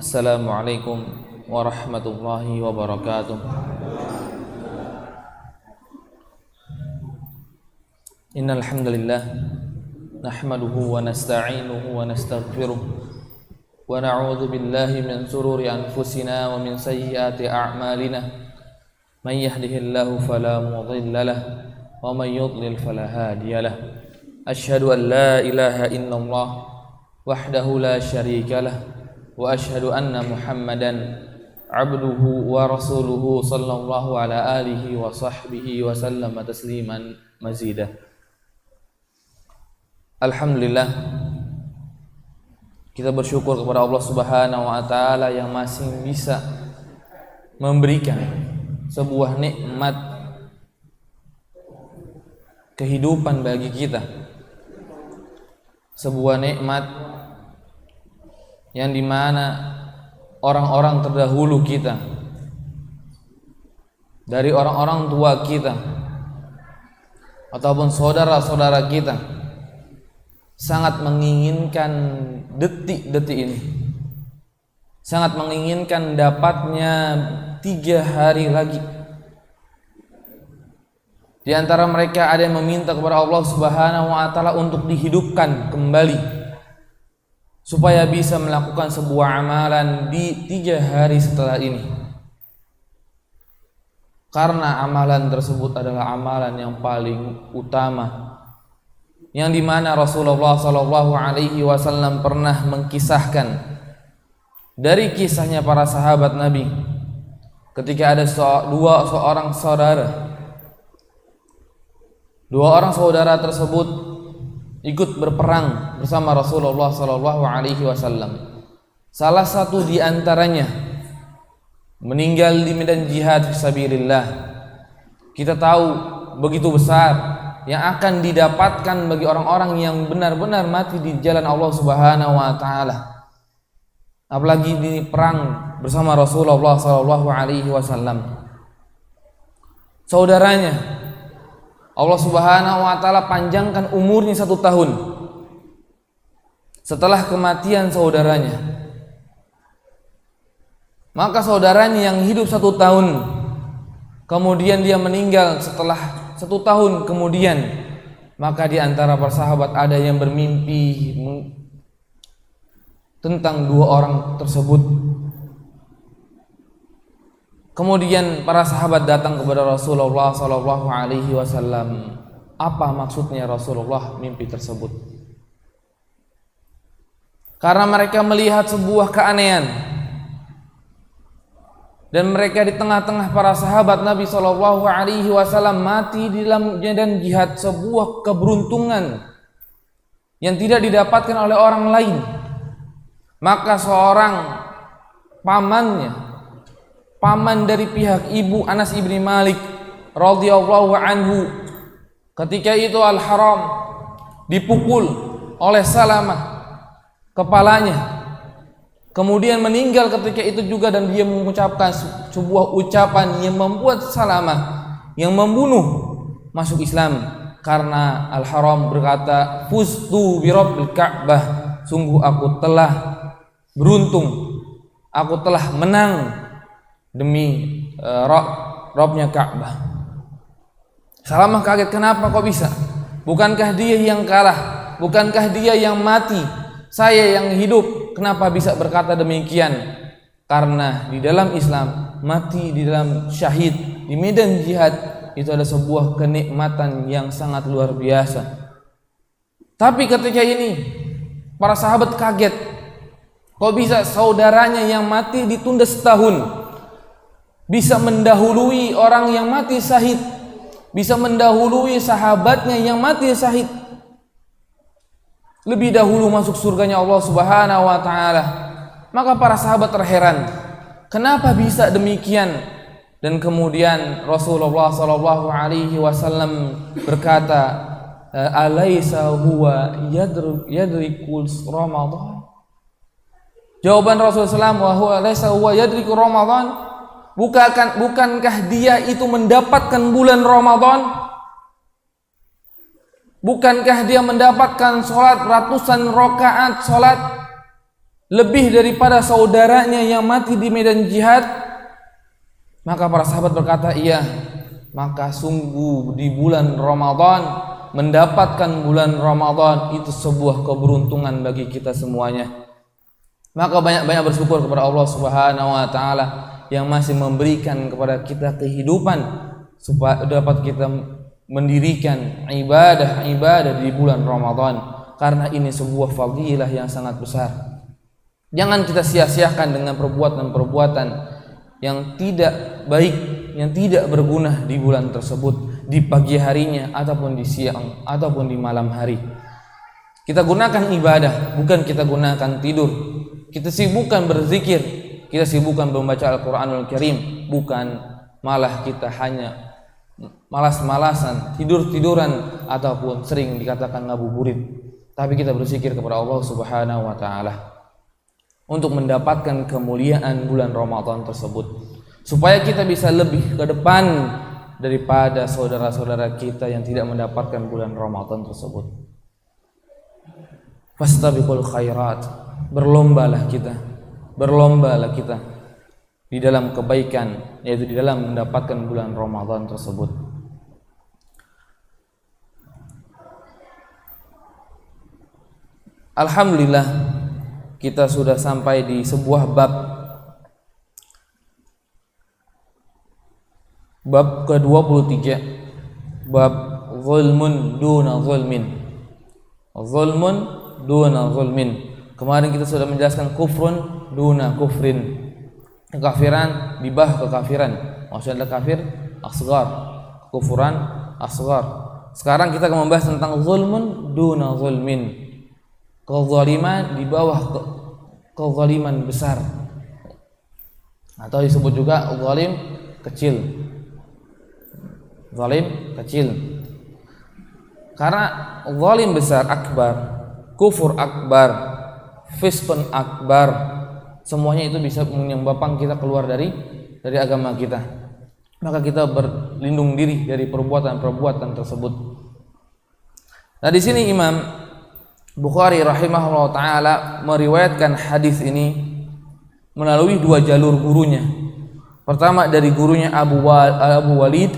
Assalamualaikum warahmatullahi wabarakatuh. Innal hamdalillah nahmaduhu wa nasta'inuhu wa nastaghfiruh wa na'udzu billahi min shururi anfusina wa min sayyiati a'malina. May yahdihillahu fala mudilla lahu wa may yudlil fala hadiya lahu. Asyhadu an la ilaha illallah wahdahu la syarika lahu wa asyhadu anna Muhammadan abduhu wa rasuluhu sallallahu ala alihi wa sahbihi wa sallama tasliman mazidah. Alhamdulillah, kita bersyukur kepada Allah Subhanahu wa taala yang masih bisa memberikan sebuah nikmat kehidupan bagi kita. Sebuah nikmat yang dimana orang-orang terdahulu kita, dari orang-orang tua kita ataupun saudara-saudara kita, sangat menginginkan detik-detik ini, sangat menginginkan dapatnya 3 hari lagi. Di antara mereka ada yang meminta kepada Allah Subhanahu wa taala untuk dihidupkan kembali supaya bisa melakukan sebuah amalan di 3 hari setelah ini. Karena amalan tersebut adalah amalan yang paling utama, yang dimana Rasulullah Sallallahu Alaihi Wasallam pernah mengkisahkan dari kisahnya para sahabat Nabi ketika ada dua orang saudara tersebut ikut berperang bersama Rasulullah Sallallahu Alaihi Wasallam. Salah satu di antaranya meninggal di medan jihad fisabilillah. Kita tahu begitu besar yang akan didapatkan bagi orang-orang yang benar-benar mati di jalan Allah Subhanahu wa taala. Apalagi di perang bersama Rasulullah sallallahu alaihi wasallam. Saudaranya Allah Subhanahu wa taala panjangkan umurnya 1 tahun setelah kematian saudaranya. Maka saudaranya yang hidup 1 tahun kemudian dia meninggal setelah 1 tahun kemudian, maka di antara para sahabat ada yang bermimpi tentang 2 orang tersebut. Kemudian para sahabat datang kepada Rasulullah sallallahu alaihi wasallam. Apa maksudnya Rasulullah mimpi tersebut? Karena mereka melihat sebuah keanehan. Dan mereka di tengah-tengah para sahabat Nabi Shallallahu Alaihi Wasallam mati di dalam medan jihad, sebuah keberuntungan yang tidak didapatkan oleh orang lain. Maka seorang paman dari pihak ibu Anas ibni Malik radhiyallahu anhu, ketika itu Al-Haram dipukul oleh Salamah kepalanya. Kemudian meninggal ketika itu juga, dan dia mengucapkan sebuah ucapan yang membuat Salamah yang membunuh masuk Islam. Karena Al-Haram berkata, "Fustu bi rabbil Ka'bah," sungguh aku telah beruntung, aku telah menang demi Rabbnya Ka'bah. Salamah kaget, kenapa kok bisa? Bukankah dia yang kalah? Bukankah dia yang mati? Saya yang hidup, kenapa bisa berkata demikian? Karena di dalam Islam, mati di dalam syahid di medan jihad itu ada sebuah kenikmatan yang sangat luar biasa. Tapi ketika ini para sahabat kaget, kok bisa saudaranya yang mati ditunda setahun, bisa mendahului orang yang mati syahid, bisa mendahului sahabatnya yang mati syahid, lebih dahulu masuk surganya Allah Subhanahu wa taala. Maka para sahabat terheran, kenapa bisa demikian? Dan kemudian Rasulullah sallallahu alaihi wasallam berkata, "Alaisa huwa yadrikul Ramadan?" Jawaban Rasulullah SAW, "Wa huwa alaisa huwa yadrikul Ramadan?" Bukankah dia itu mendapatkan bulan Ramadan? Bukankah dia mendapatkan sholat ratusan rakaat sholat? lebih daripada saudaranya yang mati di medan jihad? Maka para sahabat berkata, iya. Maka sungguh di bulan Ramadan, mendapatkan bulan Ramadan itu sebuah keberuntungan bagi kita semuanya. Maka banyak-banyak bersyukur kepada Allah Subhanahu wa taala yang masih memberikan kepada kita kehidupan supaya dapat kita mendirikan ibadah-ibadah di bulan Ramadan, karena ini sebuah fadilah yang sangat besar. Jangan kita sia-siakan dengan perbuatan-perbuatan yang tidak baik, yang tidak berguna di bulan tersebut, di pagi harinya ataupun di siang ataupun di malam hari. Kita gunakan ibadah, bukan kita gunakan tidur. Kita sibukkan berzikir, kita sibukkan membaca Al-Quranul Karim, bukan malah kita hanya malas-malasan, tidur-tiduran ataupun sering dikatakan ngabuburit. Tapi kita berzikir kepada Allah Subhanahu wa taala untuk mendapatkan kemuliaan bulan Ramadan tersebut, supaya kita bisa lebih ke depan daripada saudara-saudara kita yang tidak mendapatkan bulan Ramadan tersebut. Fastabiqul khairat, berlombalah kita di dalam kebaikan, yaitu di dalam mendapatkan bulan Ramadan tersebut. Alhamdulillah, kita sudah sampai di sebuah bab ke-23, bab zulmun duna zulmin. Zulmun duna zulmin. Kemarin kita sudah menjelaskan kufrun duna kufrin, kekafiran di bawah kekafiran. Maksudnya adalah kafir asghar, kufuran asghar. Sekarang kita akan membahas tentang zulmun duna zulmin, kezaliman di bawah kezaliman besar, atau disebut juga zalim kecil. Zalim kecil. Karena zalim besar akbar, kufur akbar, fiskun akbar, semuanya itu bisa menyebabkan kita keluar dari agama kita. Maka kita berlindung diri dari perbuatan-perbuatan tersebut. Nah, di sini Imam Bukhari rahimahullah taala meriwayatkan hadis ini melalui dua jalur gurunya. Pertama dari gurunya Abu Walid,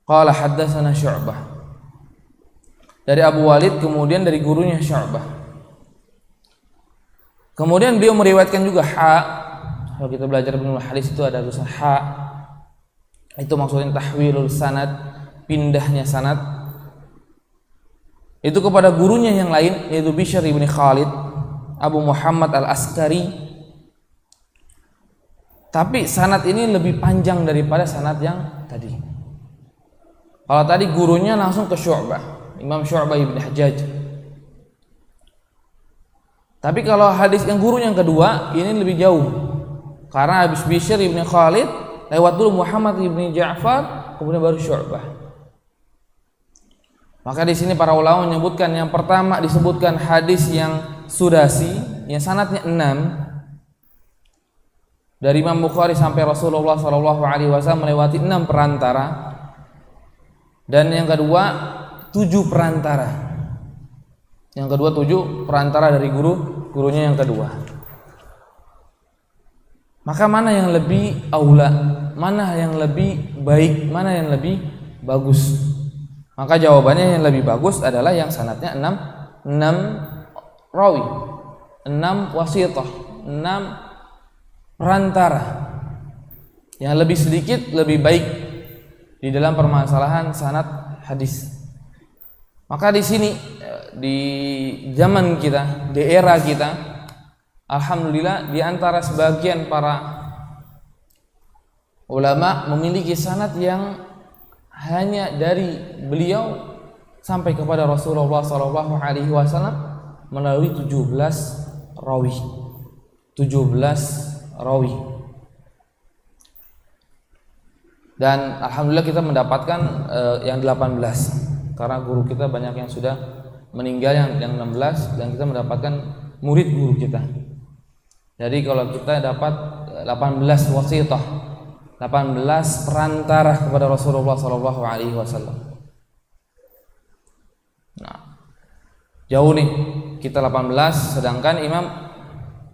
qala haddatsana Syu'bah. Dari Abu Walid, kemudian dari gurunya Syu'bah. Kemudian beliau meriwayatkan juga Kalau kita belajar ilmu hadis itu ada tulisan itu maksudnya tahwilul sanad, pindahnya sanad. Itu kepada gurunya yang lain, yaitu Bishr bin Khalid Abu Muhammad al-Askari. Tapi sanad ini lebih panjang daripada sanad yang tadi. Kalau tadi gurunya langsung ke Syu'bah, Imam Syu'bah ibn Hajjaj. Tapi kalau hadis yang guru yang kedua ini lebih jauh, karena habis Bishr ibn Khalid lewat dulu Muhammad ibn Ja'far, kemudian baru Syu'bah. Maka di sini para ulama menyebutkan yang pertama disebutkan hadis yang sudasi, yang sanadnya 6 dari Imam Bukhari sampai Rasulullah SAW melewati 6 perantara, dan yang kedua 7 perantara. Yang kedua 7 perantara dari gurunya yang kedua. Maka mana yang lebih aula, mana yang lebih baik, mana yang lebih bagus? Maka jawabannya yang lebih bagus adalah yang sanadnya 6 rawi, 6 wasithah, 6 perantara. Yang lebih sedikit lebih baik di dalam permasalahan sanad hadis. Maka di sini di zaman kita, di era kita, alhamdulillah di antara sebagian para ulama memiliki sanad yang hanya dari beliau sampai kepada Rasulullah SAW melalui 17 rawi. 17 rawi. Dan alhamdulillah kita mendapatkan yang 18, karena guru kita banyak yang sudah meninggal, yang 16, dan kita mendapatkan murid guru kita. Jadi kalau kita dapat 18 wasithah, 18 perantara kepada Rasulullah SAW. Nah, jauh nih kita 18, sedangkan Imam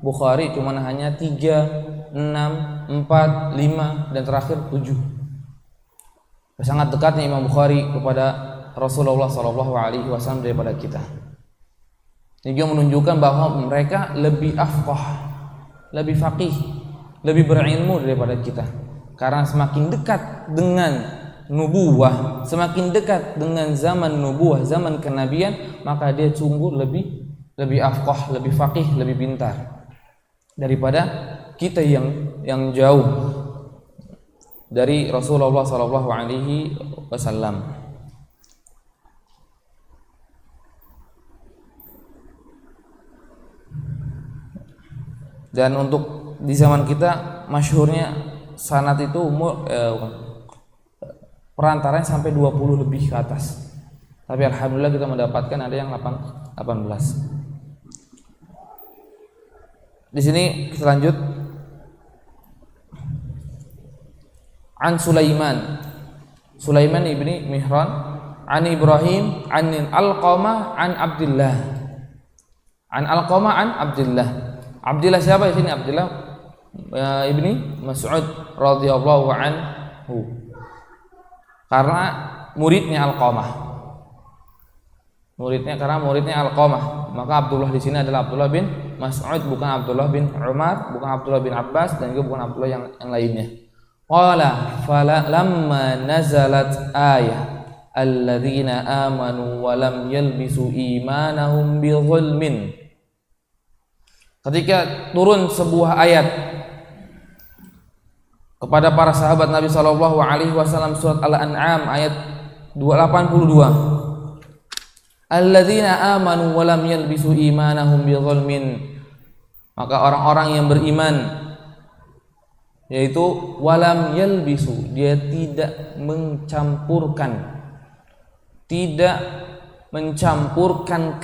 Bukhari cuma hanya 3, 6, 4, 5 dan terakhir 7. Sangat dekatnya Imam Bukhari kepada Rasulullah SAW daripada kita. Ini juga menunjukkan bahwa mereka lebih afqah, lebih faqih, lebih berilmu daripada kita. Karena semakin dekat dengan nubuwah, semakin dekat dengan zaman nubuwah, zaman kenabian, maka dia sungguh lebih afqah, lebih faqih, lebih pintar daripada kita yang jauh dari Rasulullah SAW. Dan untuk di zaman kita masyhurnya sanad itu perantaranya sampai 20 lebih ke atas. Tapi alhamdulillah kita mendapatkan ada yang 18. Di sini kita lanjut. An Sulaiman ibni Mihran, an Ibrahim, an Alqamah, an Abdullah. An Alqamah, an Abdullah. Abdullah siapa di sini? Abdullah ibni Mas'ud radhiyallahu anhu. Karena muridnya Alqamah. Karena muridnya Alqamah, maka Abdullah di sini adalah Abdullah bin Mas'ud, bukan Abdullah bin Umar, bukan Abdullah bin Abbas, dan juga bukan Abdullah yang lainnya. Qala lamma nazalat ayah alladzina amanu wa lam yalbisu imanahum bizulmin. Ketika turun sebuah ayat kepada para sahabat Nabi SAW, surat Al-An'am ayat 282. Alladzina amanu wa lam yalbisu imanahum bizulmin. Maka orang-orang yang beriman, yaitu walam yalbisu, dia tidak mencampurkan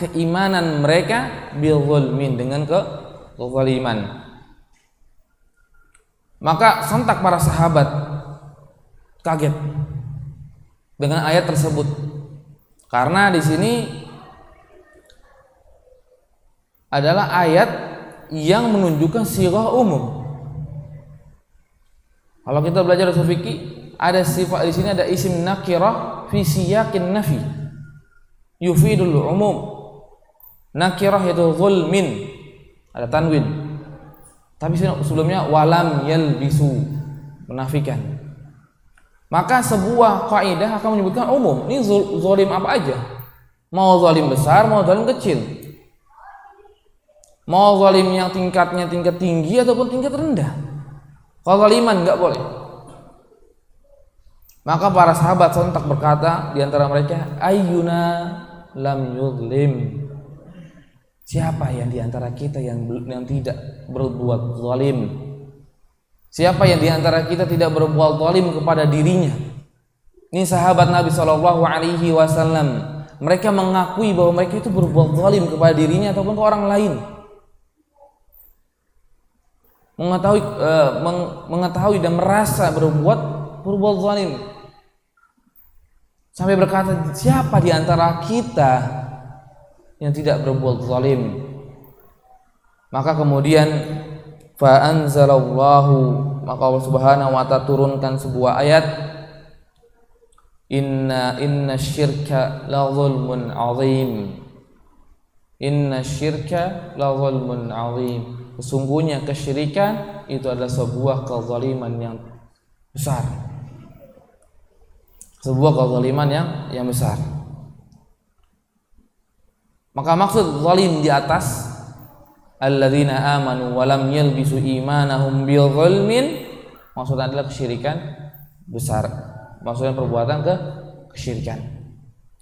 keimanan mereka bizulmin, dengan kezaliman. Maka sontak para sahabat kaget dengan ayat tersebut, karena di sini adalah ayat yang menunjukkan sirah umum. Kalau kita belajar usul fikih, ada sifat di sini, ada isim nakirah fi siyaqin nafi yufidul umum. Nakirah itu zulmin, ada tanwin. Tapi sebelumnya walam yalbisu, menafikan. Maka sebuah kaidah akan menyebutkan umum. Ini zalim apa aja? Mau zalim besar, mau zalim kecil. Mau zalim yang tingkatnya tingkat tinggi ataupun tingkat rendah. Kezaliman enggak boleh. Maka para sahabat sontak berkata di antara mereka, ayyuna lam yuzlim. Siapa yang di antara kita yang tidak berbuat zalim? Siapa yang di antara kita tidak berbuat zalim kepada dirinya? Ini sahabat Nabi SAW. Mereka mengakui bahwa mereka itu berbuat zalim kepada dirinya ataupun ke orang lain. Mengetahui dan merasa berbuat zalim, sampai berkata, siapa di antara kita yang tidak berbuat zalim? Maka kemudian fa anzalallahu, maka Allah Subhanahu wa ta'ala turunkan sebuah ayat, inna syirka la zulmun azim. Inna syirka la zulmun azim. Sesungguhnya kesyirikan itu adalah sebuah kezaliman yang besar. Sebuah kezaliman yang besar. Maka maksud zalim di atas, alladzina amanu wa lam yalbisu imanahum bizulmin, maksudnya adalah kesyirikan besar. Maksudnya perbuatan kesyirikan.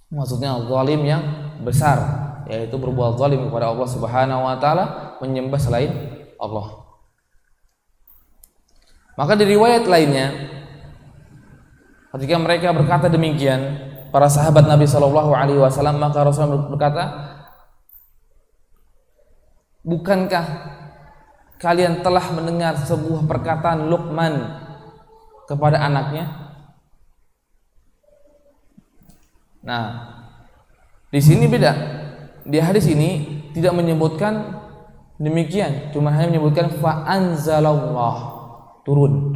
Maksudnya zalim yang besar, yaitu berbuat zalim kepada Allah Subhanahu wa ta'ala, menyembah selain Allah. Maka di riwayat lainnya, ketika mereka berkata demikian, para sahabat Nabi SAW, maka Rasulullah berkata, bukankah kalian telah mendengar sebuah perkataan Luqman kepada anaknya? Nah, di sini beda. Di hadis ini tidak menyebutkan demikian, cuma hanya menyebutkan fa anzalallah, turun.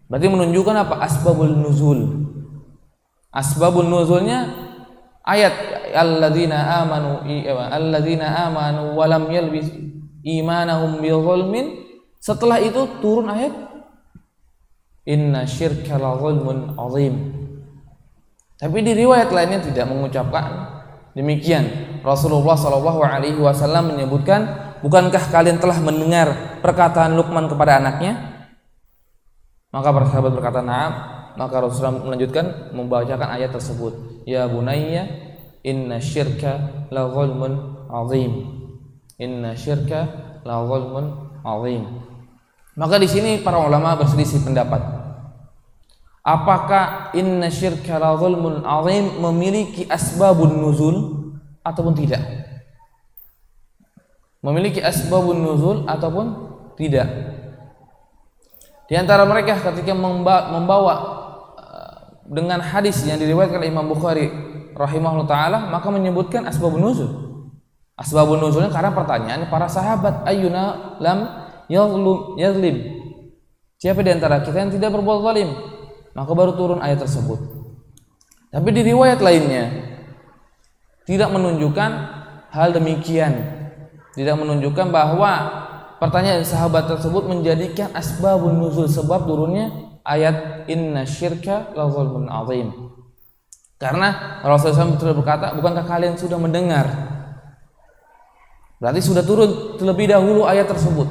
Berarti menunjukkan apa? Asbabul nuzul. Asbabun nuzulnya ayat alladzina amanu wa lam yalbisu imanahum bidzulmin. Setelah itu turun ayat inna syirka la zulmun azim. Tapi di riwayat lainnya tidak mengucapkan demikian. Rasulullah SAW menyebutkan, bukankah kalian telah mendengar perkataan Luqman kepada anaknya? Maka para sahabat berkata, na'am. Maka Rasulullah melanjutkan membacakan ayat tersebut, ya bunayya inna syirka la zulmun azim. Inna syirka la zulmun azim. Maka di sini para ulama berselisih pendapat. Apakah inna syirka la zulmun azim memiliki asbabun nuzul ataupun tidak? Memiliki asbabun nuzul ataupun tidak? Di antara mereka ketika membawa dengan hadis yang diriwayatkan oleh Imam Bukhari rahimahullah taala, maka menyebutkan asbabun nuzul. Asbabun nuzulnya karena pertanyaan para sahabat, ayyuna lam yazlim, siapa di antara kita yang tidak berbuat zalim? Maka baru turun ayat tersebut. Tapi di riwayat lainnya tidak menunjukkan hal demikian, tidak menunjukkan bahwa pertanyaan sahabat tersebut menjadikan asbabun nuzul, sebab turunnya ayat inna syirka la zulmun azim. Karena Rasulullah SAW berkata, bukankah kalian sudah mendengar? Berarti sudah turun terlebih dahulu ayat tersebut.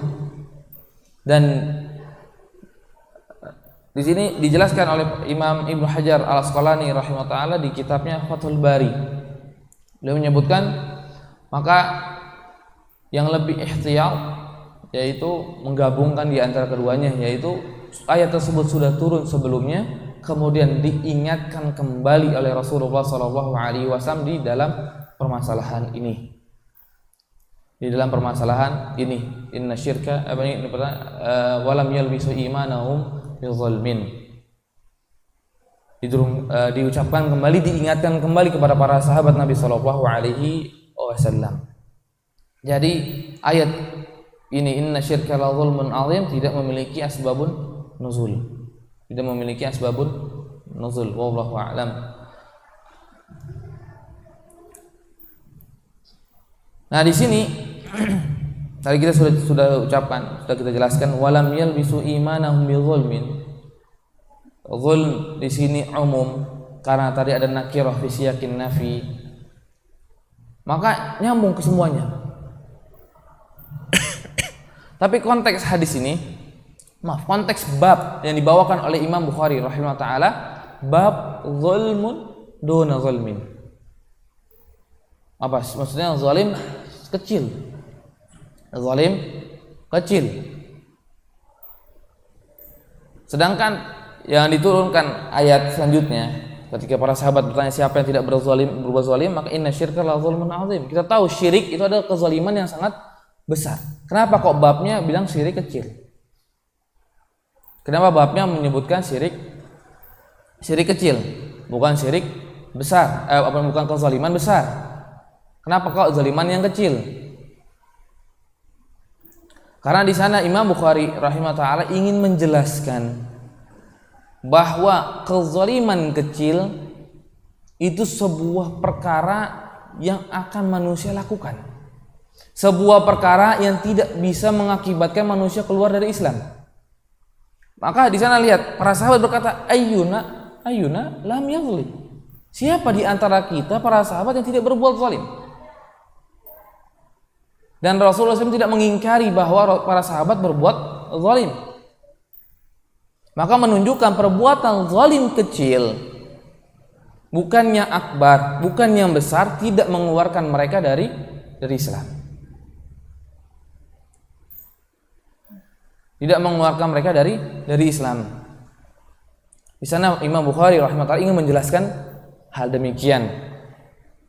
Dan di sini dijelaskan oleh Imam Ibnu Hajar Al-Asqalani rahimahullah taala di kitabnya Fathul Bari. Beliau menyebutkan, maka yang lebih ihtiyat yaitu menggabungkan di antara keduanya, yaitu ayat tersebut sudah turun sebelumnya, kemudian diingatkan kembali oleh Rasulullah SAW di dalam permasalahan ini. Di dalam permasalahan ini, inna syirka walam yalbisu imanahum bidzulmin. Diucapkan kembali, diingatkan kembali kepada para sahabat Nabi SAW. Jadi ayat ini inna syirka la zulmun azim tidak memiliki asbabun nuzul, tidak memiliki asbabun nuzul. Wallahu a'lam. Nah, di sini tadi kita sudah ucapkan, sudah kita jelaskan, walam yalbisu imanahum bidzulmin. Zulm di sini umum karena tadi ada nakirah fi siyaqin nafi, maka nyambung ke semuanya. Tapi konteks hadis ini, konteks bab yang dibawakan oleh Imam Bukhari rahimahullah taala, bab zulmun duna zulmin. Apa maksudnya? Zalim kecil. Zalim kecil. Sedangkan yang diturunkan ayat selanjutnya, ketika para sahabat bertanya siapa yang tidak berbuat zalim, maka inna syirka la zulmun azim. Kita tahu syirik itu adalah kezaliman yang sangat besar. Kenapa kok babnya bilang syirik kecil? Kenapa babnya menyebutkan syirik kecil, bukan syirik besar? Bukan kezaliman besar. Kenapa kok zaliman yang kecil? Karena di sana Imam Bukhari rahimahullah taala ingin menjelaskan bahwa kezaliman kecil itu sebuah perkara yang akan manusia lakukan. Sebuah perkara yang tidak bisa mengakibatkan manusia keluar dari Islam. Maka di sana lihat para sahabat berkata, ayyuna lam yazlim. Siapa di antara kita para sahabat yang tidak berbuat zalim? Dan Rasulullah SAW tidak mengingkari bahwa para sahabat berbuat zalim. Maka menunjukkan perbuatan zalim kecil, bukan yang akbar, bukan yang besar, tidak mengeluarkan mereka dari Islam. Tidak mengeluarkan mereka dari Islam. Di sana Imam Bukhari rahimahullah ingin menjelaskan hal demikian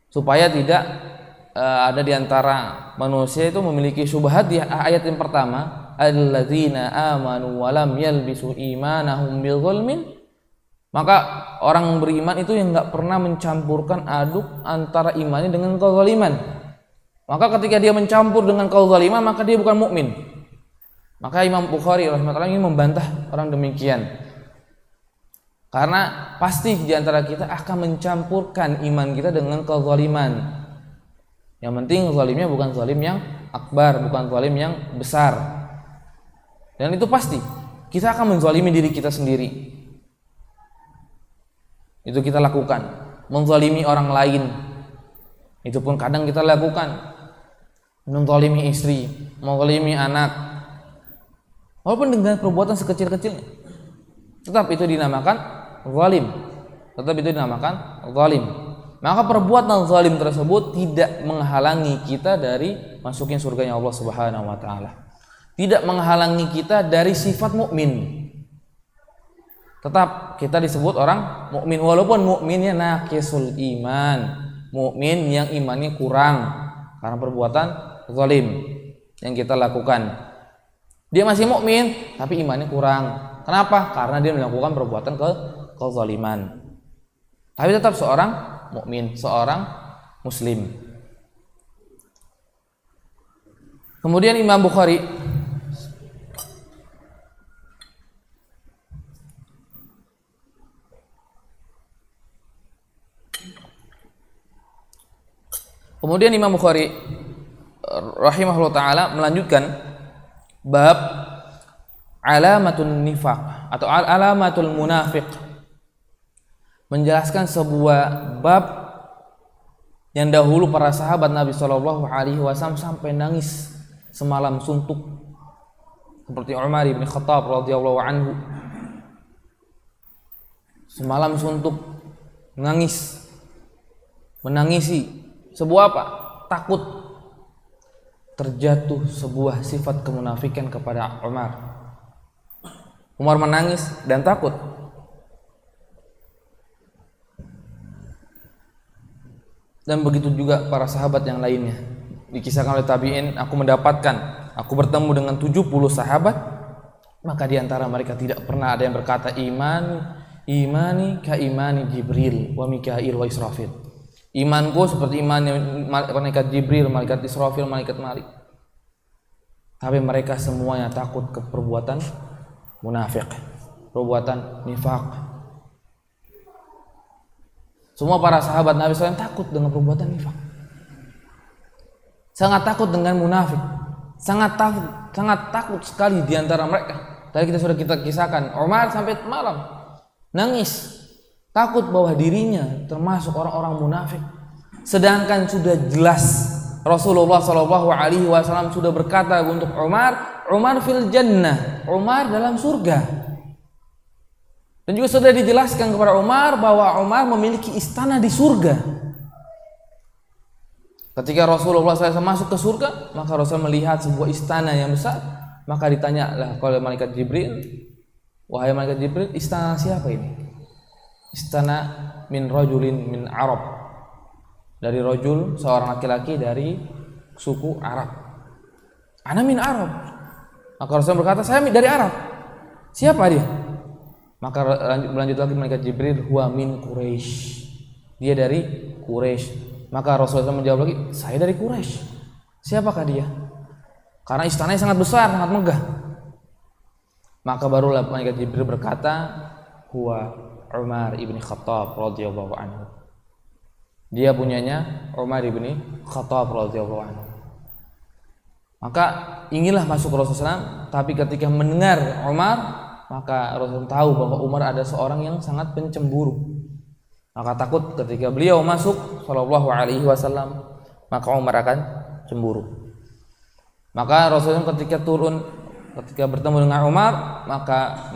supaya tidak ada di antara manusia itu memiliki syubhat di ayat yang pertama, alladzina amanu wa lam yalbisu imanahum bidzulmin. Maka orang beriman itu yang enggak pernah mencampurkan aduk antara imannya dengan kezaliman. Maka ketika dia mencampur dengan kezaliman, maka dia bukan mukmin. Maka Imam Bukhari rahimahullah ingin membantah orang demikian. Karena pasti di antara kita akan mencampurkan iman kita dengan kezaliman. Yang penting zalimnya bukan zalim yang akbar, bukan zalim yang besar. Dan itu pasti kita akan menzalimi diri kita sendiri. Itu kita lakukan. Menzalimi orang lain, itu pun kadang kita lakukan. Menzalimi istri, menzalimi anak, walaupun dengan perbuatan sekecil-kecilnya, tetap itu dinamakan zalim. Tetap itu dinamakan zalim. Maka perbuatan zalim tersebut tidak menghalangi kita dari masukin surganya Allah Subhanahu wa taala. Tidak menghalangi kita dari sifat mukmin. Tetap kita disebut orang mukmin walaupun mukminnya naqisul iman, mukmin yang imannya kurang karena perbuatan zalim yang kita lakukan. Dia masih mukmin tapi imannya kurang. Kenapa? Karena dia melakukan perbuatan kezaliman. Tapi tetap seorang mukmin, seorang muslim. Kemudian Imam Bukhari rahimahullah ta'ala melanjutkan bab alamatul nifaq atau alamatul munafiq, menjelaskan sebuah bab yang dahulu para sahabat Nabi SAW sampai nangis semalam suntuk, seperti Umar bin Khattab radhiyallahu anhu, semalam suntuk menangisi sebuah apa? Takut terjatuh sebuah sifat kemunafikan kepada Umar. Umar menangis dan takut. Dan begitu juga para sahabat yang lainnya. Dikisahkan oleh tabi'in, aku bertemu dengan 70 sahabat, maka di antara mereka tidak pernah ada yang berkata imani ka imani Jibril wa Mikail wa Israfil. Imanku seperti imannya malaikat Jibril, malaikat Israfil, malaikat Malik. Tapi mereka semuanya takut ke perbuatan munafik, perbuatan nifaq. Semua para sahabat Nabi SAW takut dengan perbuatan nifaq. Sangat takut dengan munafik. Sangat takut sekali di antara mereka. Tadi kita kisahkan, Umar sampai malam nangis. Takut bahwa dirinya termasuk orang-orang munafik. Sedangkan sudah jelas Rasulullah SAW sudah berkata untuk Umar fil jannah, Umar dalam surga. Dan juga sudah dijelaskan kepada Umar bahwa Umar memiliki istana di surga. Ketika Rasulullah SAW masuk ke surga, maka Rasul melihat sebuah istana yang besar. Maka ditanyalah oleh malaikat Jibril, wahai malaikat Jibril, istana siapa ini? Istana min rajulin min Arab, dari rajul seorang laki-laki dari suku Arab. Ana min Arab. Maka Rasul berkata, saya dari Arab. Siapa dia? Maka berlanjut lagi malaikat Jibril, huwa min Quraisy. Dia dari Quraisy. Maka Rasulullah menjawab lagi, saya dari Quraisy. Siapakah dia? Karena istananya sangat besar, sangat megah. Maka barulah malaikat Jibril berkata, huwa Umar ibn Khattab radhiyallahu anhu. Dia punyanya Umar ibn Khattab radhiyallahu anhu. Maka inginlah masuk Rasulullah SAW, tapi ketika mendengar Umar, maka Rasul tahu bahwa Umar ada seorang yang sangat pencemburu. Maka takut ketika beliau masuk sallallahu alaihi wasallam, maka Umar akan cemburu. Maka Rasulullah ketika bertemu dengan Umar, maka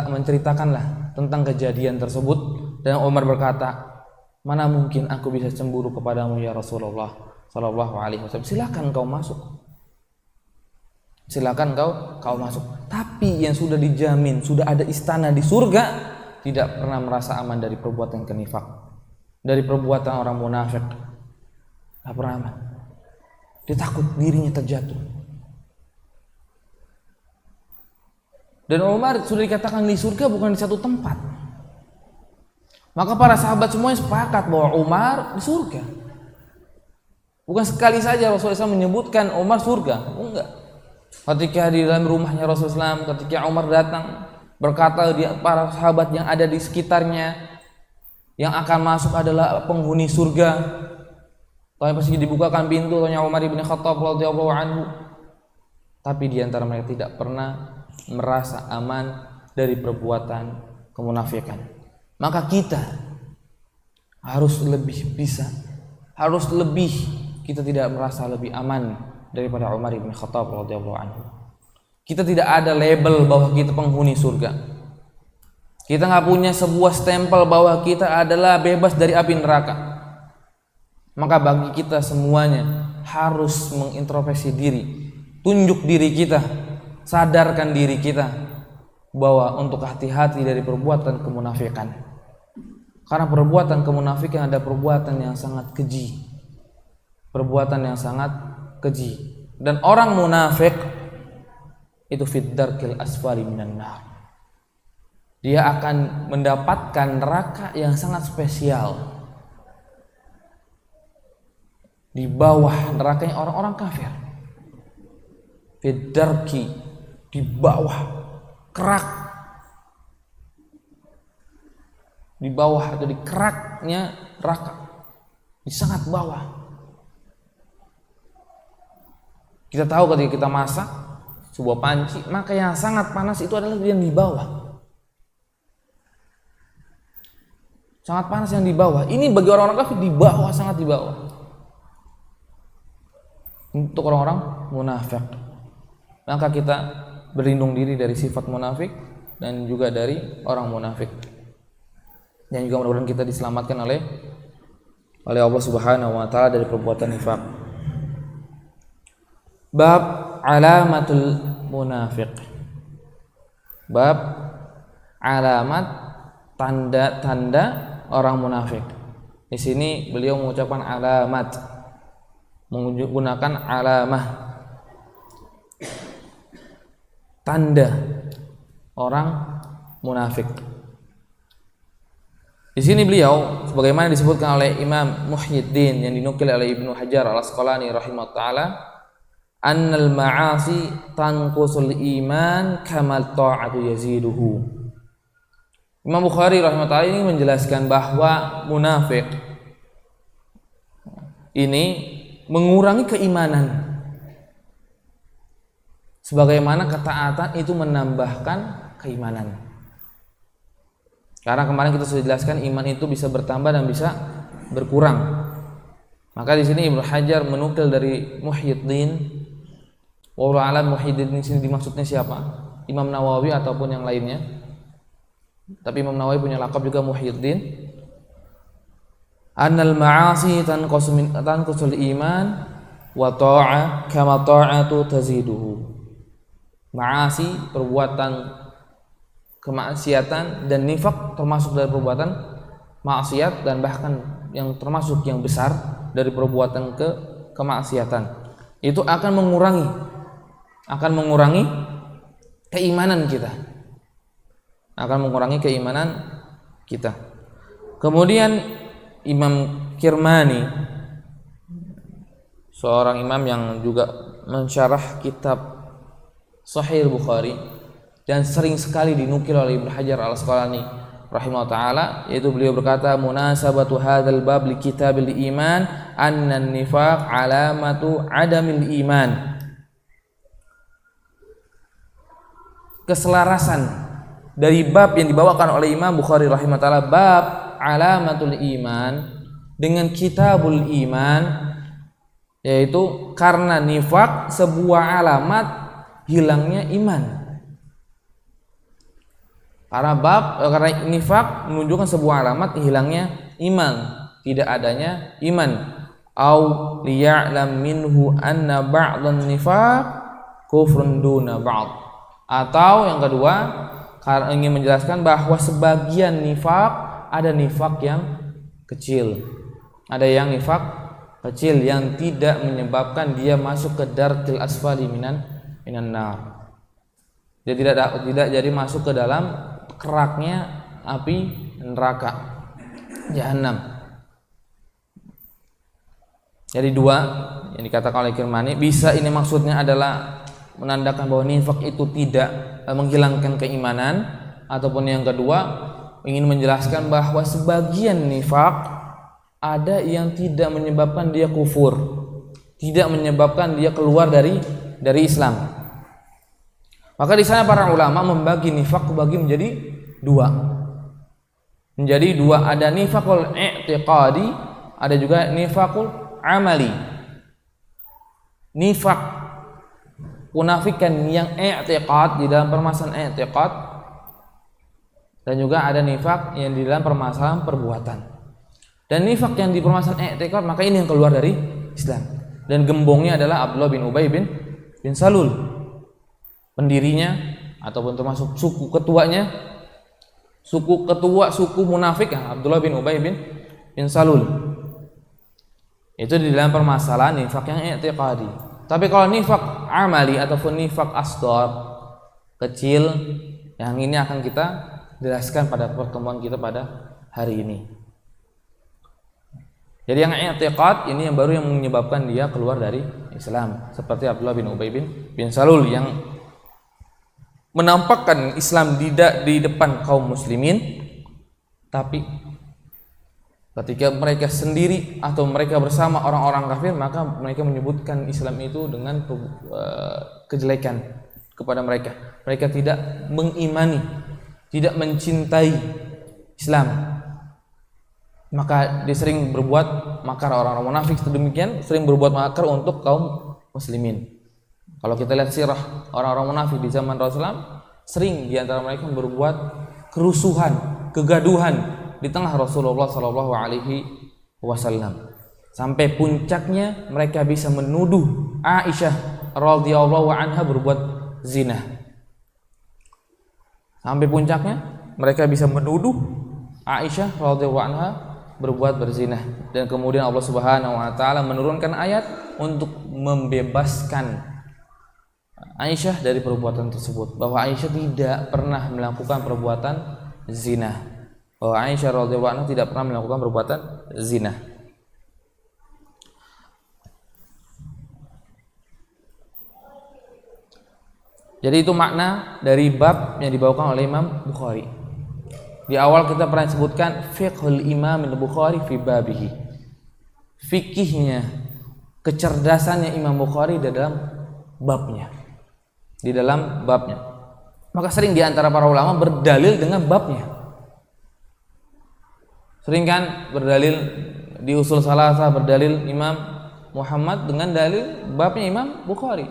menceritakanlah tentang kejadian tersebut, dan Umar berkata, mana mungkin aku bisa cemburu kepadamu ya Rasulullah sallallahu alaihi wasallam. Silakan kau masuk. Silakan kau masuk. Tapi yang sudah dijamin, sudah ada istana di surga, tidak pernah merasa aman dari perbuatan kenifak, dari perbuatan orang munafik. Tidak pernah aman. Dia takut dirinya terjatuh. Dan Umar sudah dikatakan di surga bukan di satu tempat. Maka para sahabat semuanya sepakat bahwa Umar di surga. Bukan sekali saja Rasulullah SAW menyebutkan Umar surga, enggak. Ketika di dalam rumahnya Rasulullah SAW, ketika Umar datang berkata para sahabat yang ada di sekitarnya, yang akan masuk adalah penghuni surga. Kalau pasti dibukakan pintu, tanya Umar bin Khattab radhiyallahu anhu. Tapi di antara mereka tidak pernah merasa aman dari perbuatan kemunafikan. Maka kita harus lebih kita tidak merasa lebih aman daripada Umar bin Khattab radhiyallahu anhu. Kita tidak ada label bahwa kita penghuni surga. Kita nggak punya sebuah stempel bahwa kita adalah bebas dari api neraka. Maka bagi kita semuanya harus mengintrospeksi diri, tunjuk diri kita, sadarkan diri kita bahwa untuk hati-hati dari perbuatan kemunafikan. Karena perbuatan kemunafikan ada perbuatan yang sangat keji. Dan orang munafik itu fid darkil asfali minan nar. Dia akan mendapatkan neraka yang sangat spesial, di bawah nerakanya orang-orang kafir. Fid darki, di bawah kerak, di bawah atau di keraknya neraka, di sangat bawah. Kita tahu ketika kita masak sebuah panci, maka yang sangat panas itu adalah yang di bawah. Sangat panas yang di bawah. Ini bagi orang-orang kafir di bawah, sangat di bawah. Untuk orang-orang munafik, maka kita berlindung diri dari sifat munafik dan juga dari orang munafik. Dan juga mudah-mudahan kita diselamatkan oleh Allah Subhanahu wa taala dari perbuatan nifak. Bab alamatul munafiq. Bab alamat tanda-tanda orang munafik. Di sini beliau mengucapkan alamat, menggunakan alamah, tanda orang munafik. Di sini beliau sebagaimana disebutkan oleh Imam Muhyiddin yang dinukil oleh Ibnu Hajar Al-Asqalani rahimahullah taala, annal ma'asi tanqusul iman kamal ta'atu yaziduhu. Imam Bukhari rahimahullah ini menjelaskan bahwa munafik ini mengurangi keimanan, sebagaimana ketaatan itu menambahkan keimanan. Karena kemarin kita sudah jelaskan iman itu bisa bertambah dan bisa berkurang. Maka di sini Ibnu Hajar menukil dari Muhyiddin. Wallahu a'lam Muhyiddin di sini dimaksudnya siapa? Imam Nawawi ataupun yang lainnya. Tapi Imam Nawawi punya lakab juga Muhyiddin. Annal ma'asi tanqusul iman wa ta'a kama ta'atu taziduhu. Ma'asi, perbuatan kemaksiatan, dan nifak termasuk dari perbuatan maksiat, dan bahkan yang termasuk yang besar dari perbuatan kemaksiatan. Itu akan mengurangi keimanan kita. Kemudian Imam Kirmani, seorang imam yang juga mensyarah kitab Sahih Bukhari dan sering sekali dinukil oleh Ibnu Hajar Al-Asqalani rahimahullah taala, yaitu beliau berkata, munasabatu hadzal bab li kitabil iman anna an-nifaq alamatu adamil iman. Keselarasan dari bab yang dibawakan oleh Imam Bukhari rahimahullah taala, bab alamatul iman dengan kitabul iman, yaitu karena nifak sebuah alamat hilangnya iman. Karena nifak menunjukkan sebuah alamat hilangnya iman, tidak adanya iman. Au liya'lam minhu anna ba'dhan nifaq kufrun duna ba'd. Atau yang kedua, karena ingin menjelaskan bahwa sebagian nifak ada nifak yang kecil. Ada yang nifak kecil yang tidak menyebabkan dia masuk ke darkil asfali minan nar. Dia tidak jadi masuk ke dalam keraknya api neraka jahanam. Jadi dua yang dikatakan oleh Kirmani, bisa ini maksudnya adalah menandakan bahwa nifak itu tidak menghilangkan keimanan, ataupun yang kedua ingin menjelaskan bahwa sebagian nifak ada yang tidak menyebabkan dia kufur, tidak menyebabkan dia keluar dari Islam. Maka di sana para ulama membagi nifak menjadi dua. Menjadi dua, ada nifakul i'tiqadi, ada juga nifakul amali. Nifak munafikan yang i'tiqad, di dalam permasalahan i'tiqad, dan juga ada nifak yang di dalam permasalahan perbuatan. Dan nifak yang di permasalahan i'tiqad, maka ini yang keluar dari Islam. Dan gembongnya adalah Abdullah bin Ubay bin Salul, pendirinya ataupun termasuk suku ketuanya, suku munafik ya, Abdullah bin Ubay bin Salul. Itu di dalam permasalahan nifak yang i'tiqadi. Tapi kalau nifak amali ataupun nifak asghar, kecil, yang ini akan kita jelaskan pada pertemuan kita pada hari ini. Jadi yang i'tiqad ini yang baru yang menyebabkan dia keluar dari Islam, seperti Abdullah bin Ubay bin Salul yang menampakkan Islam di depan kaum muslimin, tapi ketika mereka sendiri atau mereka bersama orang-orang kafir, maka mereka menyebutkan Islam itu dengan kejelekan kepada mereka. Mereka tidak mengimani, tidak mencintai Islam. Maka dia sering berbuat makar, orang-orang munafik sedemikian sering berbuat makar untuk kaum muslimin. Kalau kita lihat sirah orang-orang munafik di zaman Rasulullah, sering di antara mereka berbuat kerusuhan, kegaduhan di tengah Rasulullah sallallahu alaihi wasallam. Sampai puncaknya mereka bisa menuduh Aisyah radhiyallahu anha berbuat zina. Sampai puncaknya mereka bisa menuduh Aisyah radhiyallahu anha berbuat berzina, dan kemudian Allah Subhanahu wa taala menurunkan ayat untuk membebaskan Aisyah dari perbuatan tersebut, bahwa Aisyah tidak pernah melakukan perbuatan zina, bahwa Aisyah radhiyallahu anha tidak pernah melakukan perbuatan zina. Jadi itu makna dari bab yang dibawakan oleh Imam Bukhari. Di awal kita pernah sebutkan fiqhul Imam Bukhari fi babihi, fikihnya, kecerdasannya Imam Bukhari di dalam babnya. Maka sering di antara para ulama berdalil dengan babnya. Sering kan berdalil di usul salasah, berdalil Imam Muhammad dengan dalil babnya Imam Bukhari.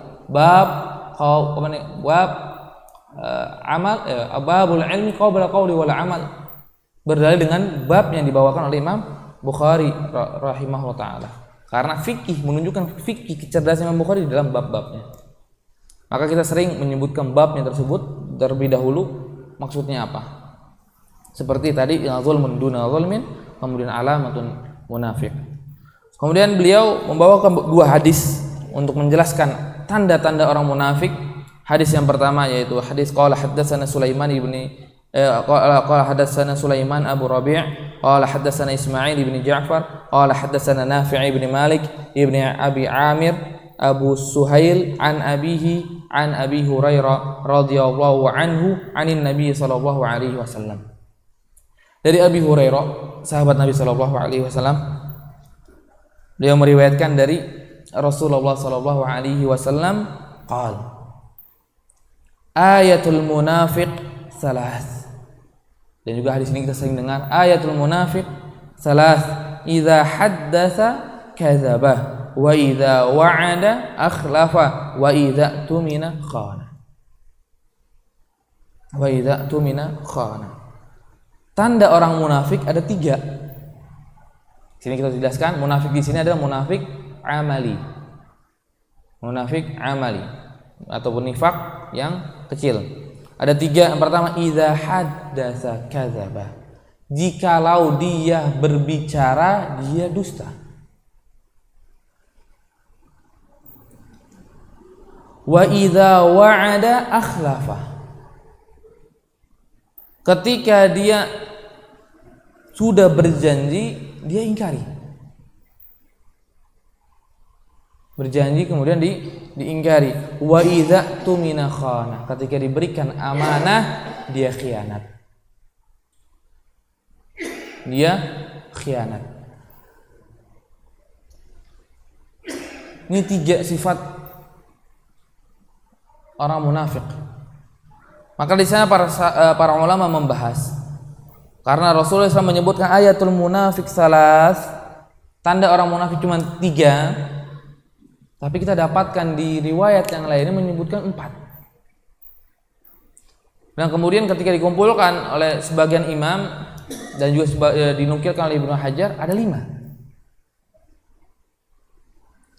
Babul ilmi qabla qawli wal amal, berdalil dengan bab yang dibawakan oleh Imam Bukhari rahimahullah taala, karena fikih menunjukkan fikih kecerdasan Imam Bukhari di dalam bab-babnya. Maka kita sering menyebutkan babnya tersebut terlebih dahulu, maksudnya apa, seperti tadi zulmun duna zulmin, kemudian alamatun munafiq. Kemudian beliau membawakan dua hadis untuk menjelaskan tanda-tanda orang munafik. Hadis yang pertama yaitu hadis qala haddatsana Sulaiman Abu Rabi', qala haddatsana Ismail ibni Ja'far, qala haddatsana Nafi' ibni Malik ibni Abi Amir Abu Suhail an abihi an Abi Hurairah radhiyallahu anhu anin Nabi sallallahu alaihi wasallam. Dari Abi Hurairah, sahabat Nabi sallallahu alaihi wasallam, beliau meriwayatkan dari Rasulullah sallallahu alaihi wasallam qala ayatul munafiq salas. Dan juga hadis ini kita sering dengar, ayatul munafiq salas, idza haddatsa kadzaba wa idza wa'ada akhlafa wa idza tumina khana. Tanda orang munafik ada 3. Sini kita jelaskan, munafik di sini adalah munafik amali. Munafik amali ataupun nifak yang kecil. Ada 3. Yang pertama, idza haddatsa kadzaba. Jikalau dia berbicara, dia dusta. Wa idza wa'ada akhlafa. Ketika dia sudah berjanji, dia ingkari. Berjanji kemudian diingkari. Wa idza tumina khana, ketika diberikan amanah dia khianat. Dia khianat. Ini 3 sifat orang munafik. Maka di sana para ulama membahas, karena Rasulullah SAW menyebutkan ayatul munafik salas, tanda orang munafik cuma 3, tapi kita dapatkan di riwayat yang lainnya menyebutkan 4. Dan kemudian ketika dikumpulkan oleh sebagian imam dan juga dinukilkan oleh Ibnu Hajar ada 5.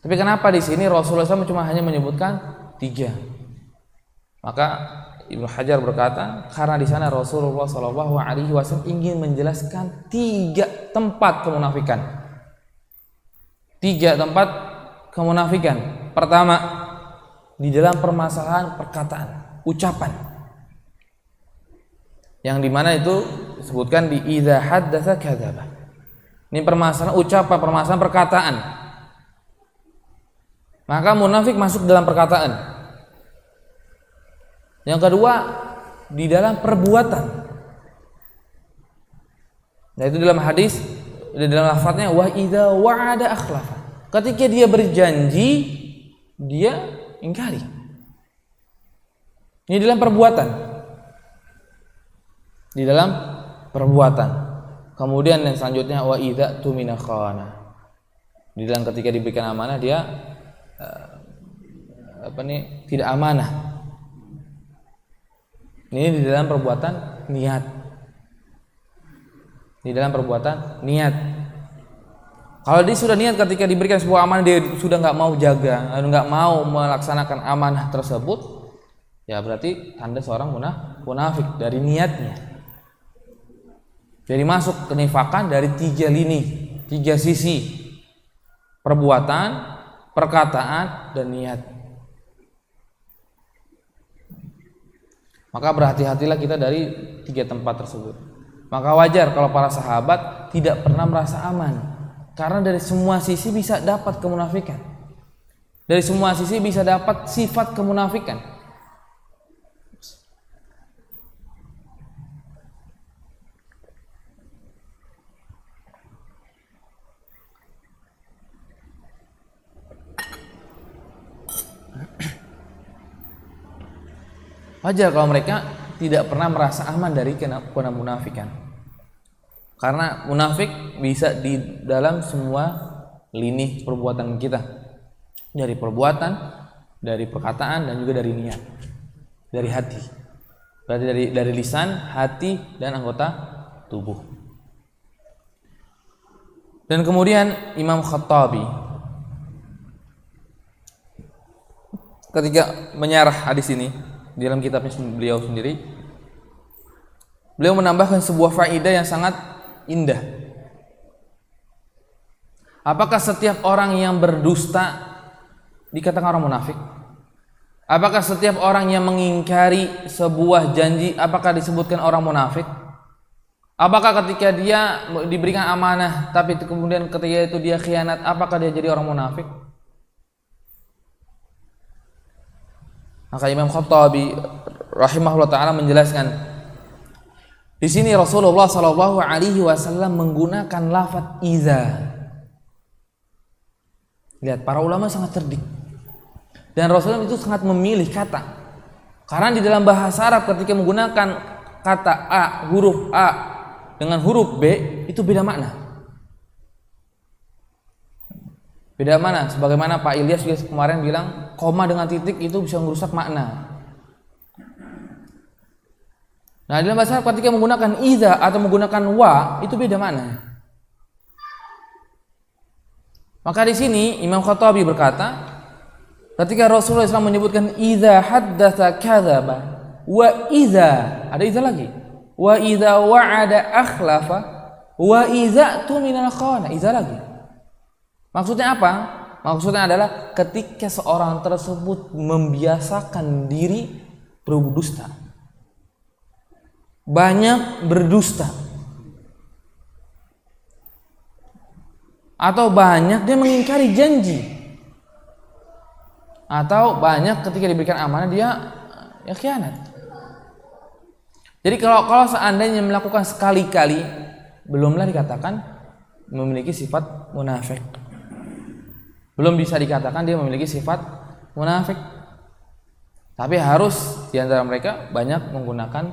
Tapi kenapa di sini Rasulullah SAW cuma hanya menyebutkan 3? Maka Ibnu Hajar berkata, karena di sana Rasulullah SAW ingin menjelaskan 3 tempat kemunafikan. 3 tempat kemunafikan. Pertama, di dalam permasalahan perkataan, ucapan. Yang dimana itu disebutkan di idza haddatsa kadzaba. Ini permasalahan ucapan, permasalahan perkataan. Maka munafik masuk dalam perkataan. Yang kedua, di dalam perbuatan. Nah, itu dalam hadis, di dalam lafadznya wa idza wa'ada akhlafa. Ketika dia berjanji, dia ingkari. Ini dalam perbuatan. Di dalam perbuatan. Kemudian yang selanjutnya wa idza tumina khana. Di dalam ketika diberikan amanah dia tidak amanah. Ini di dalam perbuatan niat. Di dalam perbuatan niat. Kalau dia sudah niat ketika diberikan sebuah amanah dia sudah nggak mau jaga, nggak mau melaksanakan amanah tersebut, ya berarti tanda seorang munafik dari niatnya. Jadi masuk kenifakan dari 3 lini, 3 sisi: perbuatan, perkataan, dan niat. Maka berhati-hatilah kita dari 3 tempat tersebut. Maka wajar kalau para sahabat tidak pernah merasa aman, karena dari semua sisi bisa dapat kemunafikan. Dari semua sisi bisa dapat sifat kemunafikan. Wajar kalau mereka tidak pernah merasa aman dari kemunafikan. Karena munafik bisa di dalam semua lini perbuatan kita. Dari perbuatan, dari perkataan, dan juga dari niat. Dari hati. Berarti dari lisan, hati, dan anggota tubuh. Dan kemudian Imam Khattabi ketika menyarah hadis ini di dalam kitabnya beliau sendiri, beliau menambahkan sebuah faedah yang sangat indah. Apakah setiap orang yang berdusta dikatakan orang munafik? Apakah setiap orang yang mengingkari sebuah janji apakah disebutkan orang munafik? Apakah ketika dia diberikan amanah tapi kemudian ketika itu dia khianat, apakah dia jadi orang munafik? Maka Imam Khattabi rahimahullah taala menjelaskan, di sini Rasulullah sallallahu alaihi wasallam menggunakan lafaz iza. Lihat, para ulama sangat cerdik. Dan Rasulullah itu sangat memilih kata. Karena di dalam bahasa Arab ketika menggunakan kata A, huruf A dengan huruf B itu beda makna. Beda mana? Sebagaimana Pak Ilyas juga kemarin bilang, koma dengan titik itu bisa merusak makna. Nah, dalam bahasa Arab ketika menggunakan iza atau menggunakan wa itu beda makna. Maka di sini Imam Khattabi berkata, ketika Rasulullah SAW menyebutkan iza haddatsa kadzaba wa iza, ada iza lagi. Wa iza wa'ada akhlafa wa iza tuminal khana, iza lagi. Maksudnya apa? Maksudnya adalah ketika seorang tersebut membiasakan diri berdusta, banyak berdusta, atau banyak dia mengingkari janji. atau banyak ketika diberikan amanah dia ya khianat. Jadi kalau seandainya melakukan sekali-kali, belumlah dikatakan memiliki sifat munafik. Belum bisa dikatakan dia memiliki sifat munafik. Tapi harus di antara mereka banyak menggunakan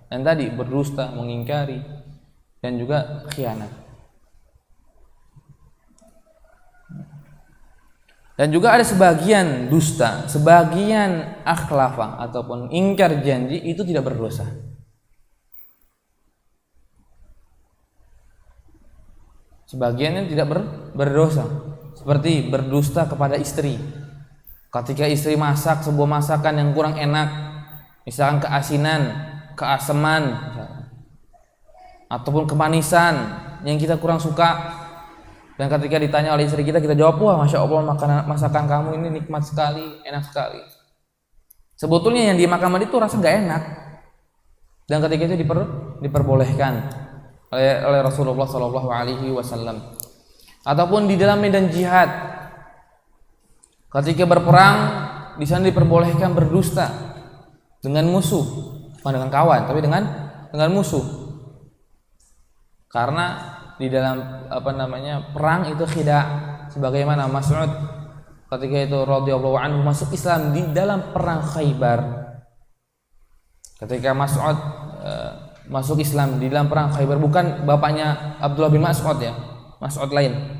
yang tadi berdusta, mengingkari, dan juga khianat. Dan juga ada sebagian dusta, sebagian akhlafa ataupun ingkar janji itu tidak berdosa. Sebagiannya tidak berdosa, seperti berdusta kepada istri. Ketika istri masak sebuah masakan yang kurang enak, misalkan keasinan, keaseman, ataupun kemanisan yang kita kurang suka, dan ketika ditanya oleh istri kita jawab, wah masya Allah masakan kamu ini nikmat sekali, enak sekali. Sebetulnya yang dimakan itu rasa nggak enak, dan ketika itu diperbolehkan oleh Rasulullah Shallallahu Alaihi Wasallam. Ataupun di dalam medan jihad, ketika berperang di sana diperbolehkan berdusta dengan musuh, bukan dengan kawan, tapi dengan musuh. Karena di dalam perang itu khida', sebagaimana Mas'ud ketika itu radhiyallahu anhu masuk Islam di dalam perang Khaybar. Ketika Mas'ud masuk Islam di dalam perang Khaybar, bukan bapaknya Abdullah bin Mas'ud ya, Mas'ud lain.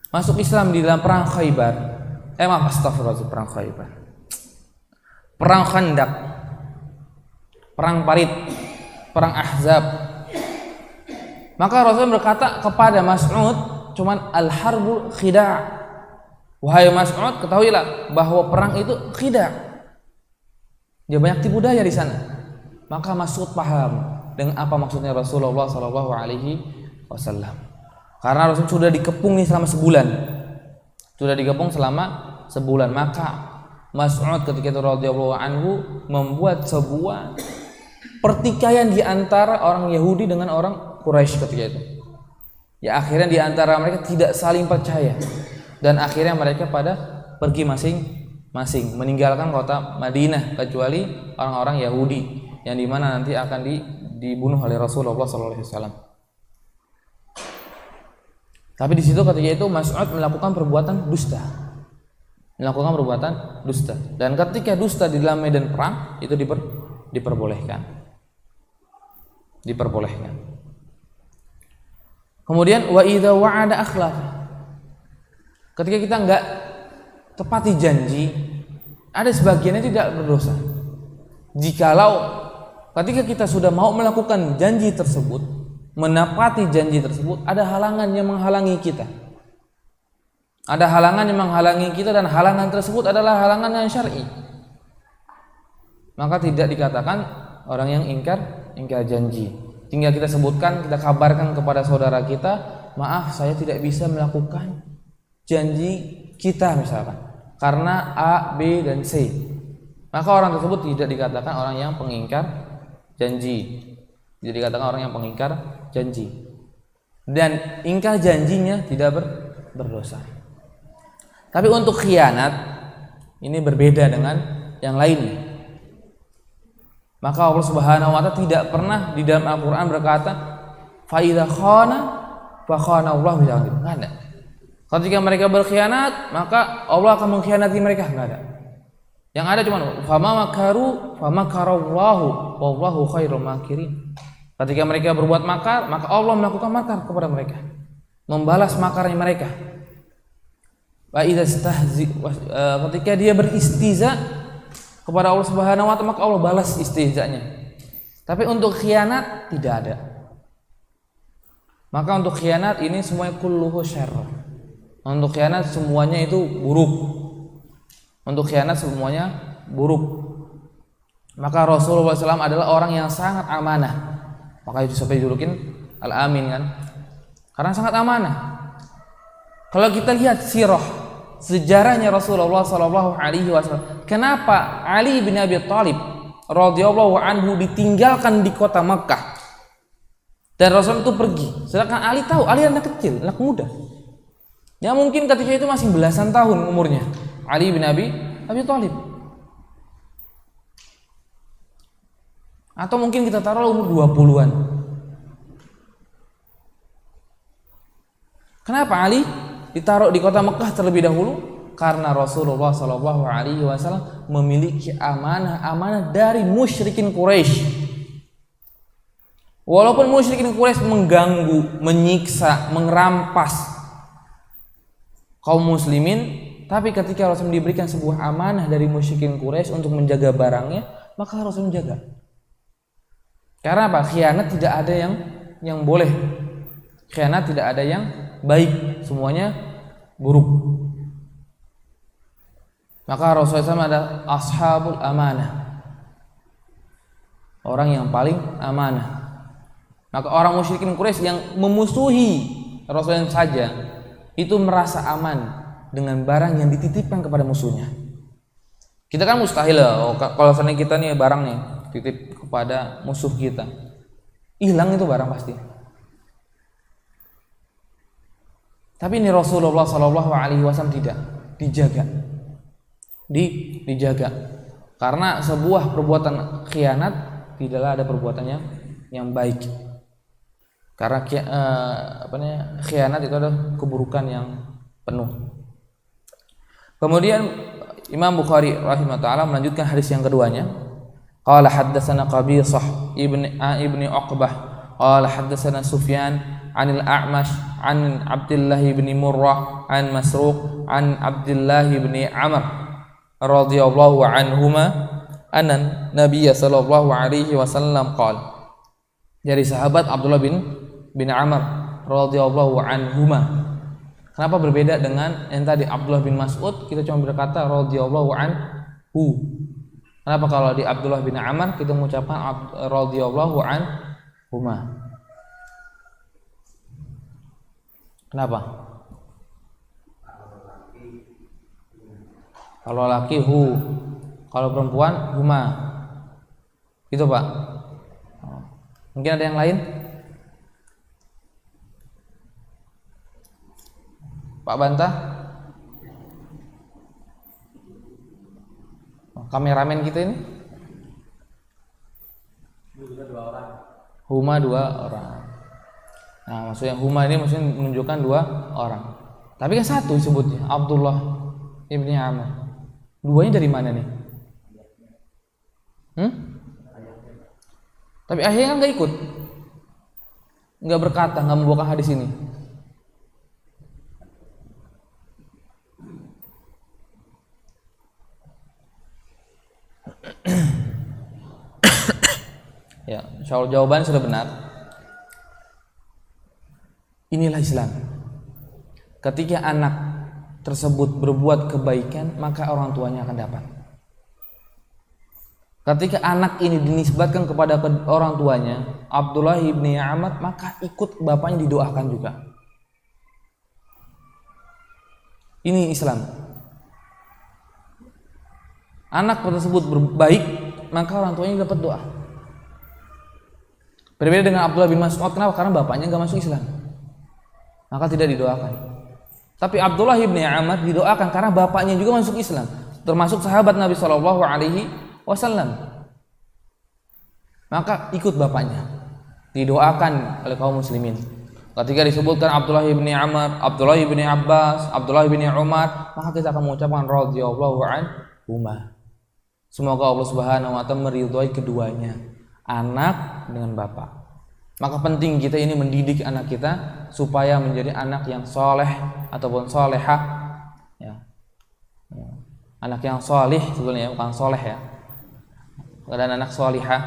Masuk Islam di dalam perang Khaybar. Astagfirullah, perang Khaybar. Perang Khandaq, perang Parit, perang Ahzab. Maka Rasul berkata kepada Mas'ud, cuman al-harbu khida'. Wahai Mas'ud, ketahuilah bahwa perang itu khida'. Dia banyak tipu daya di sana. Maka Mas'ud paham dengan apa maksudnya Rasulullah Shallallahu Alaihi Wasallam. Karena Rasul sudah dikepung nih selama sebulan. Maka Mas'ud ketika itu radhiyallahu anhu membuat sebuah pertikaian di antara orang Yahudi dengan orang Quraisy ketika itu. Ya akhirnya di antara mereka tidak saling percaya, dan akhirnya mereka pada pergi masing-masing meninggalkan kota Madinah, kecuali orang-orang Yahudi yang dimana nanti akan dibunuh oleh Rasulullah SAW. Tapi di situ ketika itu Mas'ud melakukan perbuatan dusta, dan ketika dusta di dalam medan perang itu diperbolehkan. Kemudian wa idza wa'ada akhlaf. Ketika kita enggak tepati janji, ada sebagiannya tidak berdosa. Jikalau ketika kita sudah mau melakukan janji tersebut, menepati janji tersebut, ada halangan yang menghalangi kita. Dan halangan tersebut adalah halangan yang syar'i. Maka tidak dikatakan orang yang ingkar janji. Tinggal kita sebutkan, kita kabarkan kepada saudara kita, maaf saya tidak bisa melakukan janji kita misalkan karena A, B, dan C. Maka orang tersebut tidak dikatakan orang yang pengingkar janji. Dan ingkar janjinya tidak berdosa. Tapi untuk khianat ini berbeda dengan yang lainnya. Maka Allah Subhanahu wa taala tidak pernah di dalam Al-Qur'an berkata fa idza khana fa khana Allah bihi. Enggak ada. Ketika mereka berkhianat, maka Allah akan mengkhianati mereka, enggak ada. Yang ada cuma fama makaru fa makarallahu wallahu khairul makirin. Ketika mereka berbuat makar, maka Allah melakukan makar kepada mereka, membalas makarnya mereka. Wa idza ketika dia beristiza kepada Allah Subhanahu wa taala, maka Allah balas istihza'nya. Tapi untuk khianat tidak ada. Maka untuk khianat ini semuanya kulluhu syarr. Untuk khianat semuanya itu buruk. Maka Rasulullah SAW adalah orang yang sangat amanah. Maka itu sampai dijulukin Al-Amin kan? Karena sangat amanah. Kalau kita lihat sirah sejarahnya Rasulullah Sallallahu Alaihi Wasallam, kenapa Ali bin Abi Thalib radhiyallahu anhu ditinggalkan di kota Makkah dan Rasul itu pergi, sedangkan Ali tahu, Ali anak kecil, anak muda. Ya mungkin ketika itu masih belasan tahun umurnya, Ali bin Abi Thalib. Atau mungkin kita taruh umur 20-an. Kenapa Ali ditaruh di kota Mekah terlebih dahulu? Karena Rasulullah SAW memiliki amanah dari musyrikin Quraisy. Walaupun musyrikin Quraisy mengganggu, menyiksa, merampas kaum muslimin, tapi ketika Rasul diberikan sebuah amanah dari musyrikin Quraisy untuk menjaga barangnya, maka Rasul menjaga. Karena apa? Khianat tidak ada yang boleh. Khianat tidak ada yang baik, semuanya buruk. Maka Rasulullah SAW ada ashabul amanah, orang yang paling amanah. Maka orang musyrikin Quraisy yang memusuhi Rasulullah saja itu merasa aman dengan barang yang dititipkan kepada musuhnya. Kita kan mustahil kalau seandainya kita nih barang nih titip kepada musuh kita, hilang itu barang pasti. Tapi ini Rasulullah SAW tidak dijaga, dijaga. Karena sebuah perbuatan khianat tidaklah ada perbuatan yang baik. Karena khianat itu adalah keburukan yang penuh. Kemudian Imam Bukhari rahimahullah melanjutkan hadis yang keduanya. Qala haddatsana Qabisah ibni Uqbah qala haddatsana Sufyan anil A'mash an Abdullah bin Murrah an Masruq an Abdullah bin Amr radhiyallahu anhuma anna Nabiy sallallahu alaihi wasallam qala. Dari sahabat Abdullah bin Amr radhiyallahu anhuma. Kenapa berbeda dengan yang tadi Abdullah bin Mas'ud, kita cuma berkata radhiyallahu anhu. Kenapa kalau di Abdullah bin Amr kita mengucapkan radhiyallahu anhuma? Kenapa? Kalau laki hu, kalau perempuan huma. Gitu Pak. Mungkin ada yang lain? Pak Bantah? Kameramen kita ini? Huma 2 orang. Nah, maksudnya huma ini maksudnya menunjukkan 2 orang. Tapi kan satu disebutnya, Abdullah ibni Amr. Duanya dari mana nih? Tapi akhirnya kan gak ikut, gak berkata, gak membawakan hadis ini. Ya, insyaallah jawaban sudah benar. Inilah Islam. Ketika anak tersebut berbuat kebaikan, maka orang tuanya akan dapat. Ketika anak ini dinisbatkan kepada orang tuanya, Abdullah ibni Amr, maka ikut bapaknya didoakan juga. Ini Islam. Anak tersebut berbaik, maka orang tuanya dapat doa. Berbeda dengan Abdullah bin Mas'ud, kenapa? Karena bapaknya gak masuk Islam, maka tidak didoakan. Tapi Abdullah ibni Amr didoakan karena bapaknya juga masuk Islam, termasuk sahabat Nabi SAW. Maka ikut bapaknya, didoakan oleh kaum muslimin. Ketika disebutkan Abdullah ibni Amr, Abdullah ibni Abbas, Abdullah ibni Umar, maka kita akan mengucapkan radhiyallahu anhuma. Semoga Allah Subhanahu wa taala meridhai keduanya, anak dengan bapak. Maka penting kita ini mendidik anak kita supaya menjadi anak yang soleh ataupun solehah, ya. Anak yang solih sebenarnya, bukan soleh ya. Dan anak solihah,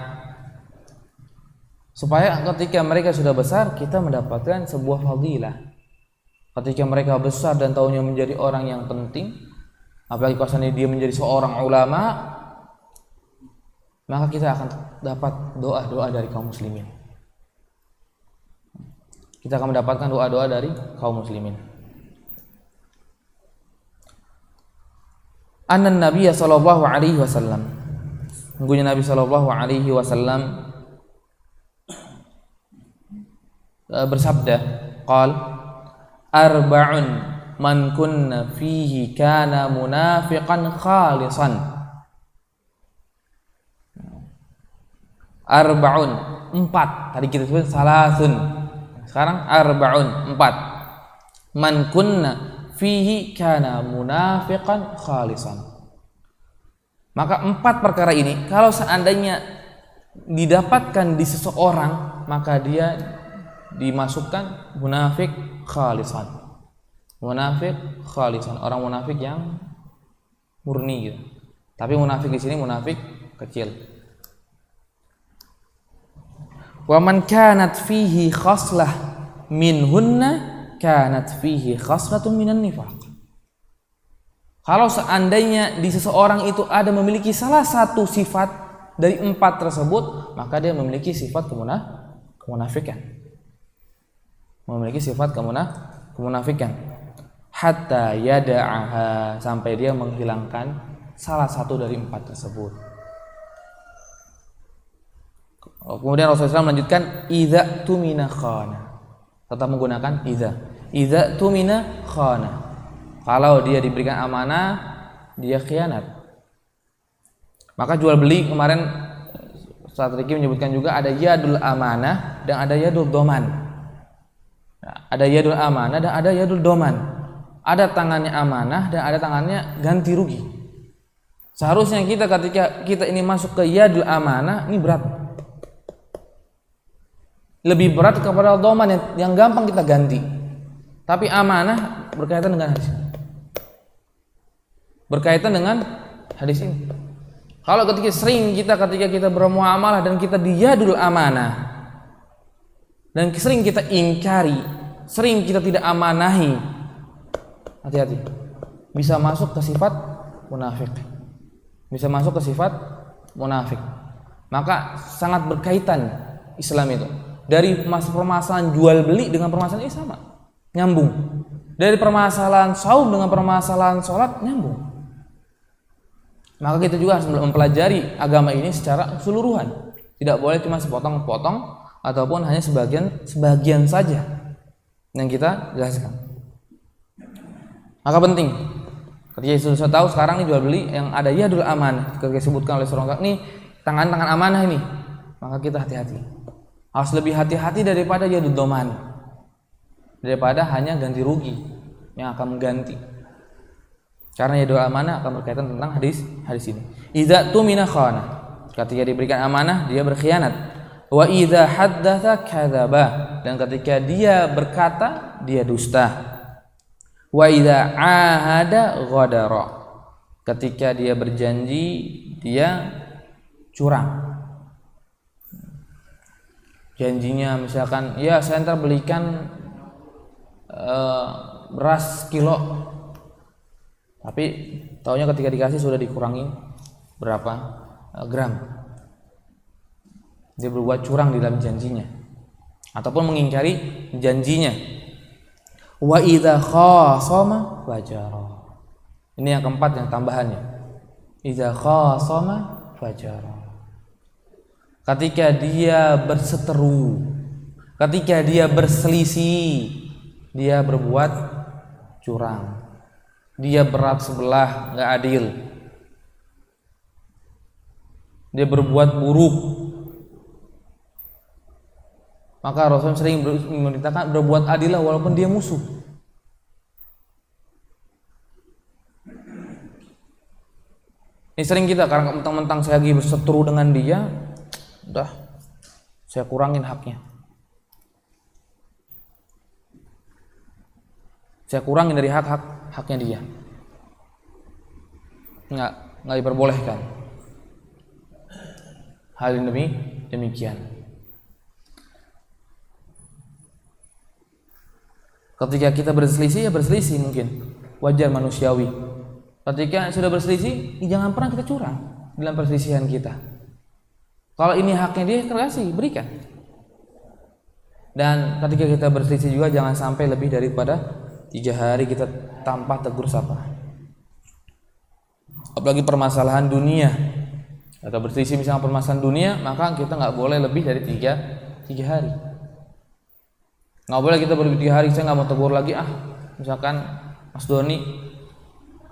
supaya ketika mereka sudah besar kita mendapatkan sebuah fadilah. Ketika mereka besar dan tahunya menjadi orang yang penting, apalagi kalau dia menjadi seorang ulama, maka kita akan dapat doa-doa dari kaum muslimin. Kita akan mendapatkan doa-doa dari kaum muslimin. Anna Nabi sallallahu alaihi wasallam, sungguhnya Nabi sallallahu alaihi wasallam bersabda, qal arba'un man kunna fihi kana munafiqan khalisan. Arba'un, 4. Tadi kita sebut salasun. Sekarang arba'un, 4. Man kunna fihi kana munafiqan khalisan. Maka 4 perkara ini kalau seandainya didapatkan di seseorang, maka dia dimasukkan munafik khalisan. Munafik khalisan, orang munafik yang murni gitu. Tapi munafik di sini munafik kecil. Wa man kanat fihi khaslah minhunna kanat fihi khaslatun minan nifaq. Kalau seandainya di seseorang itu ada memiliki salah satu sifat dari 4 tersebut, maka dia memiliki sifat kemunafikan. Memiliki sifat kemunafikan. Hatta yada'aha, sampai dia menghilangkan salah satu dari 4 tersebut. Kemudian Rasulullah SAW melanjutkan idza tumina khana. Tetap menggunakan idza. Idza tumina khana. Kalau dia diberikan amanah, dia khianat. Maka jual beli kemarin Ustaz Riki menyebutkan juga ada yadul amanah dan ada yadul doman. Ada yadul amanah dan ada yadul doman. Ada tangannya amanah dan ada tangannya ganti rugi. Seharusnya kita ketika kita ini masuk ke yadul amanah, ini berat. Lebih berat kepada doman yang gampang kita ganti. Tapi amanah berkaitan dengan hadis ini. Berkaitan dengan hadis ini. Kalau ketika kita bermuamalah dan kita diyadul amanah dan sering kita ingkari, sering kita tidak amanahi, hati-hati, bisa masuk ke sifat munafik. Bisa masuk ke sifat munafik. Maka sangat berkaitan Islam itu. Dari permasalahan jual beli dengan permasalahan ini sama, nyambung. Dari permasalahan saum dengan permasalahan sholat nyambung. Maka kita juga harus mempelajari agama ini secara keseluruhan. Tidak boleh cuma sepotong-potong ataupun hanya sebagian saja yang kita jelaskan. Maka penting ketika sudah tahu sekarang ini jual beli yang ada yadul amanah, ketika disebutkan oleh Rasulullah ini tangan-tangan amanah ini, maka kita hati-hati. Harus lebih hati-hati daripada yadul doman, daripada hanya ganti rugi yang akan mengganti. Karena yadul amanah akan berkaitan tentang hadis ini. Idza tumina khana, ketika diberikan amanah dia berkhianat. Wa idza haddatsa kadzaba, dan ketika dia berkata dia dusta. Wa idza ahada ghadara, ketika dia berjanji dia curang. Janjinya misalkan, ya saya ntar belikan beras kilo, tapi taunya ketika dikasih sudah dikurangi berapa gram. Dia berbuat curang di dalam janjinya ataupun mengingkari janjinya. Wa idza khasama fajara. Ini yang keempat, yang tambahannya. Idza khasama fajara. Ketika dia berseteru, ketika dia berselisih, dia berbuat curang. Dia berat sebelah, nggak adil. Dia berbuat buruk. Maka Rasulullah sering memerintahkan berbuat adillah walaupun dia musuh. Ini sering kita, karena mentang-mentang saya lagi berseteru dengan dia, udah saya kurangin haknya. Saya kurangin dari haknya dia. Nggak diperbolehkan. Hal ini demikian. Ketika kita berselisih, ya berselisih mungkin wajar, manusiawi. Ketika sudah berselisih, jangan pernah kita curang dalam perselisihan kita. Kalau ini haknya dia, kasih, berikan. Dan ketika kita berselisih juga jangan sampai lebih daripada 3 hari kita tanpa tegur sapa. Apalagi permasalahan dunia. Atau berselisih misalnya permasalahan dunia, maka kita nggak boleh lebih dari 3 hari. Nggak boleh kita berlebih 3 hari, saya nggak mau tegur lagi, misalkan Mas Doni,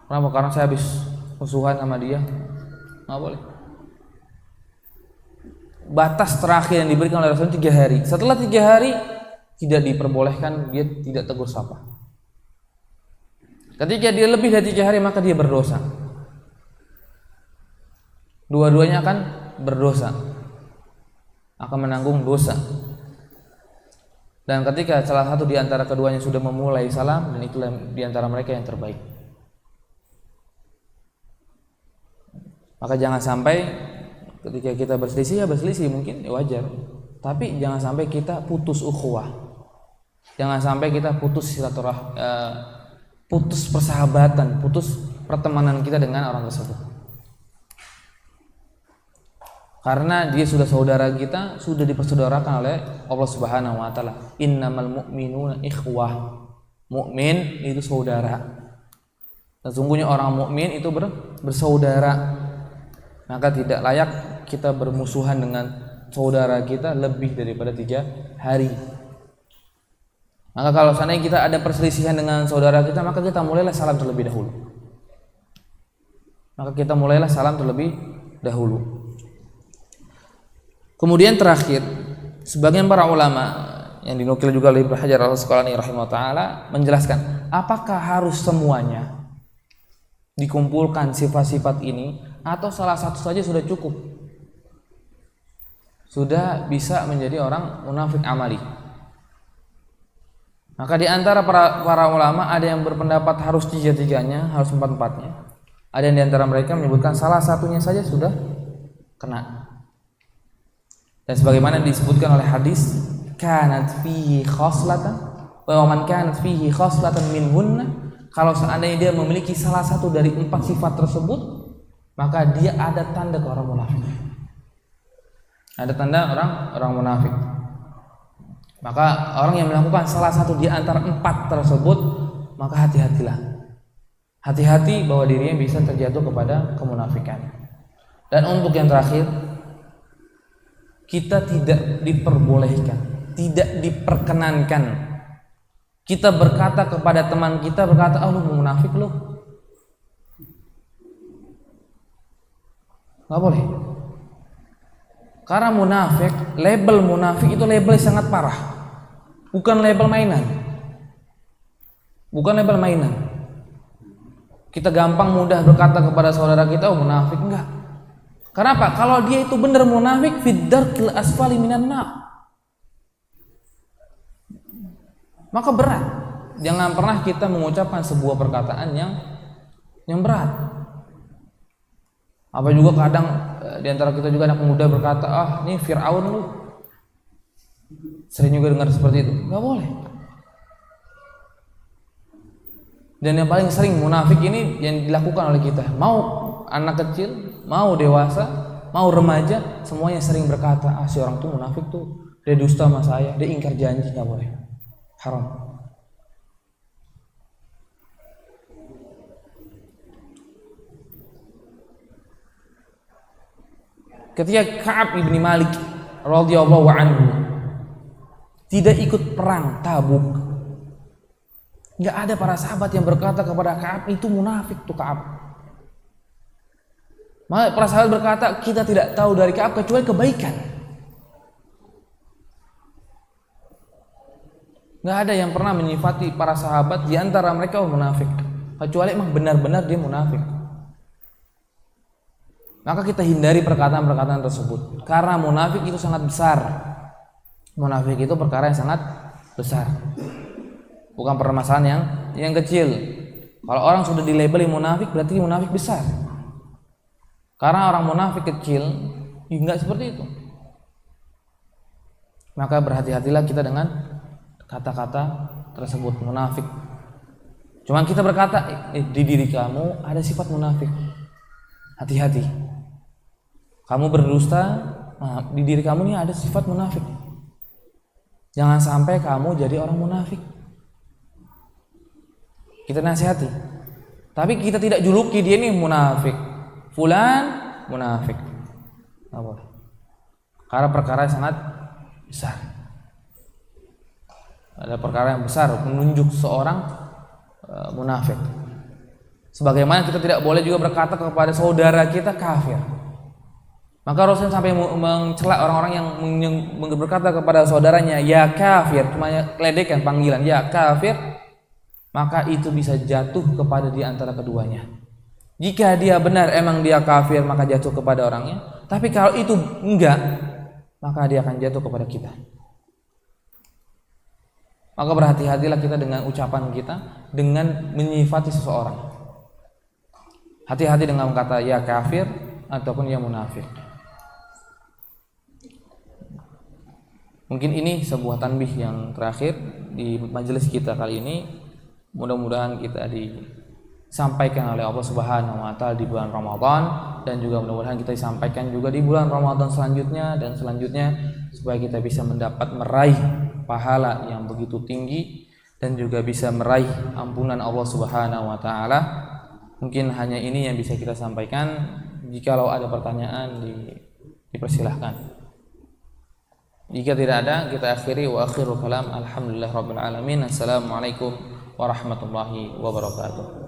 kenapa? Karena saya habis musuhan sama dia. Nggak boleh. Batas terakhir yang diberikan oleh Rasul 3 hari. Setelah 3 hari tidak diperbolehkan dia tidak tegur sapa. Ketika dia lebih dari 3 hari maka dia berdosa. Dua-duanya akan berdosa, akan menanggung dosa. Dan ketika salah satu di antara keduanya sudah memulai salam, dan itulah di antara mereka yang terbaik. Maka jangan sampai ketika kita berselisih, ya berselisih mungkin ya wajar, tapi jangan sampai kita putus ukhuwah, jangan sampai kita putus silaturahmi, putus persahabatan, putus pertemanan kita dengan orang tersebut. Karena dia sudah saudara kita, sudah dipersaudarakan oleh Allah Subhanahu wa taala. Innamal mu'minuna ikhwah. Mukmin itu saudara. Sesungguhnya orang mukmin itu bersaudara. Maka tidak layak kita bermusuhan dengan saudara kita lebih daripada 3 hari. Maka kalau seandainya kita ada perselisihan dengan saudara kita, maka kita mulailah salam terlebih dahulu. Kemudian terakhir, sebagian para ulama yang dinukil juga oleh Ibnu Hajar Al-Asqalani rahimahullah taala menjelaskan, apakah harus semuanya dikumpulkan sifat-sifat ini atau salah satu saja sudah cukup? Sudah bisa menjadi orang munafik amali. Maka di antara para ulama ada yang berpendapat harus 3-3-nya, harus 4-4-nya. Ada yang di antara mereka menyebutkan salah satunya saja sudah kena. Dan sebagaimana disebutkan oleh hadis, kanat fihi khoslatan wa man kanat fihi khoslatan minhunna, kalau seandainya dia memiliki salah satu dari 4 sifat tersebut, maka dia ada tanda ke orang munafik. Ada tanda orang munafik. Maka orang yang melakukan salah satu di antara 4 tersebut, maka hati-hatilah. Hati-hati bahwa dirinya bisa terjatuh kepada kemunafikan. Dan untuk yang terakhir, kita tidak diperbolehkan, tidak diperkenankan kita berkata kepada teman kita, berkata, "Ah, lu munafik lu." Nggak boleh. Karena munafik, label munafik itu label yang sangat parah. Bukan label mainan. Kita gampang mudah berkata kepada saudara kita, "Oh, munafik." Enggak. Kenapa? Kalau dia itu benar munafik, fid-darkil asfali minan nar. Maka berat. Jangan pernah kita mengucapkan sebuah perkataan yang berat. Apa juga kadang di antara kita juga anak muda berkata, "Ah, ini Fir'aun lu." Sering juga dengar seperti itu. Enggak boleh. Dan yang paling sering munafik ini yang dilakukan oleh kita. Mau anak kecil, mau dewasa, mau remaja, semuanya sering berkata, "Ah, si orang tuh munafik tuh, dia dusta sama saya, dia ingkar janji." Enggak boleh. Haram. Ketika Ka'ab ibn Malik radhiyallahu anhu tidak ikut perang Tabuk, nggak ada para sahabat yang berkata kepada Ka'ab, "Itu munafik tuh Ka'ab." Maka para sahabat berkata, "Kita tidak tahu dari Ka'ab kecuali kebaikan." Nggak ada yang pernah menyifati para sahabat di antara mereka munafik, kecuali emang benar-benar dia munafik. Maka kita hindari perkataan-perkataan tersebut, karena munafik itu sangat besar. Munafik itu perkara yang sangat besar, bukan permasalahan yang kecil. Kalau orang sudah dilabeli munafik, berarti munafik besar. Karena orang munafik kecil enggak seperti itu. Maka berhati-hatilah kita dengan kata-kata tersebut, munafik. Cuman kita berkata, di diri kamu ada sifat munafik. Hati-hati. Kamu berdusta, nah, di diri kamu ini ada sifat munafik. Jangan sampai kamu jadi orang munafik. Kita nasihati. Tapi kita tidak juluki dia ini munafik. Fulan munafik. Nggak boleh. Karena perkara yang sangat besar. Ada perkara yang besar menunjuk seorang munafik. Sebagaimana kita tidak boleh juga berkata kepada saudara kita kafir. Maka Rasul sampai mencela orang-orang yang berkata kepada saudaranya ya kafir, cuma ledekan panggilan ya kafir, maka itu bisa jatuh kepada di antara keduanya. Jika dia benar emang dia kafir, maka jatuh kepada orangnya. Tapi kalau itu enggak, maka dia akan jatuh kepada kita. Maka berhati-hatilah kita dengan ucapan kita dengan menyifati seseorang. Hati-hati dengan kata ya kafir ataupun ya munafik. Mungkin ini sebuah tanbih yang terakhir di majelis kita kali ini. Mudah-mudahan kita disampaikan oleh Allah Subhanahu wa taala di bulan Ramadan, dan juga mudah-mudahan kita disampaikan juga di bulan Ramadan selanjutnya dan selanjutnya, supaya kita bisa meraih pahala yang begitu tinggi dan juga bisa meraih ampunan Allah Subhanahu wa taala. Mungkin hanya ini yang bisa kita sampaikan. Jikalau ada pertanyaan dipersilahkan. Jika tidak ada, kita akhiri wa akhiru kalam alhamdulillah rabbil alamin. Assalamualaikum warahmatullahi wabarakatuh.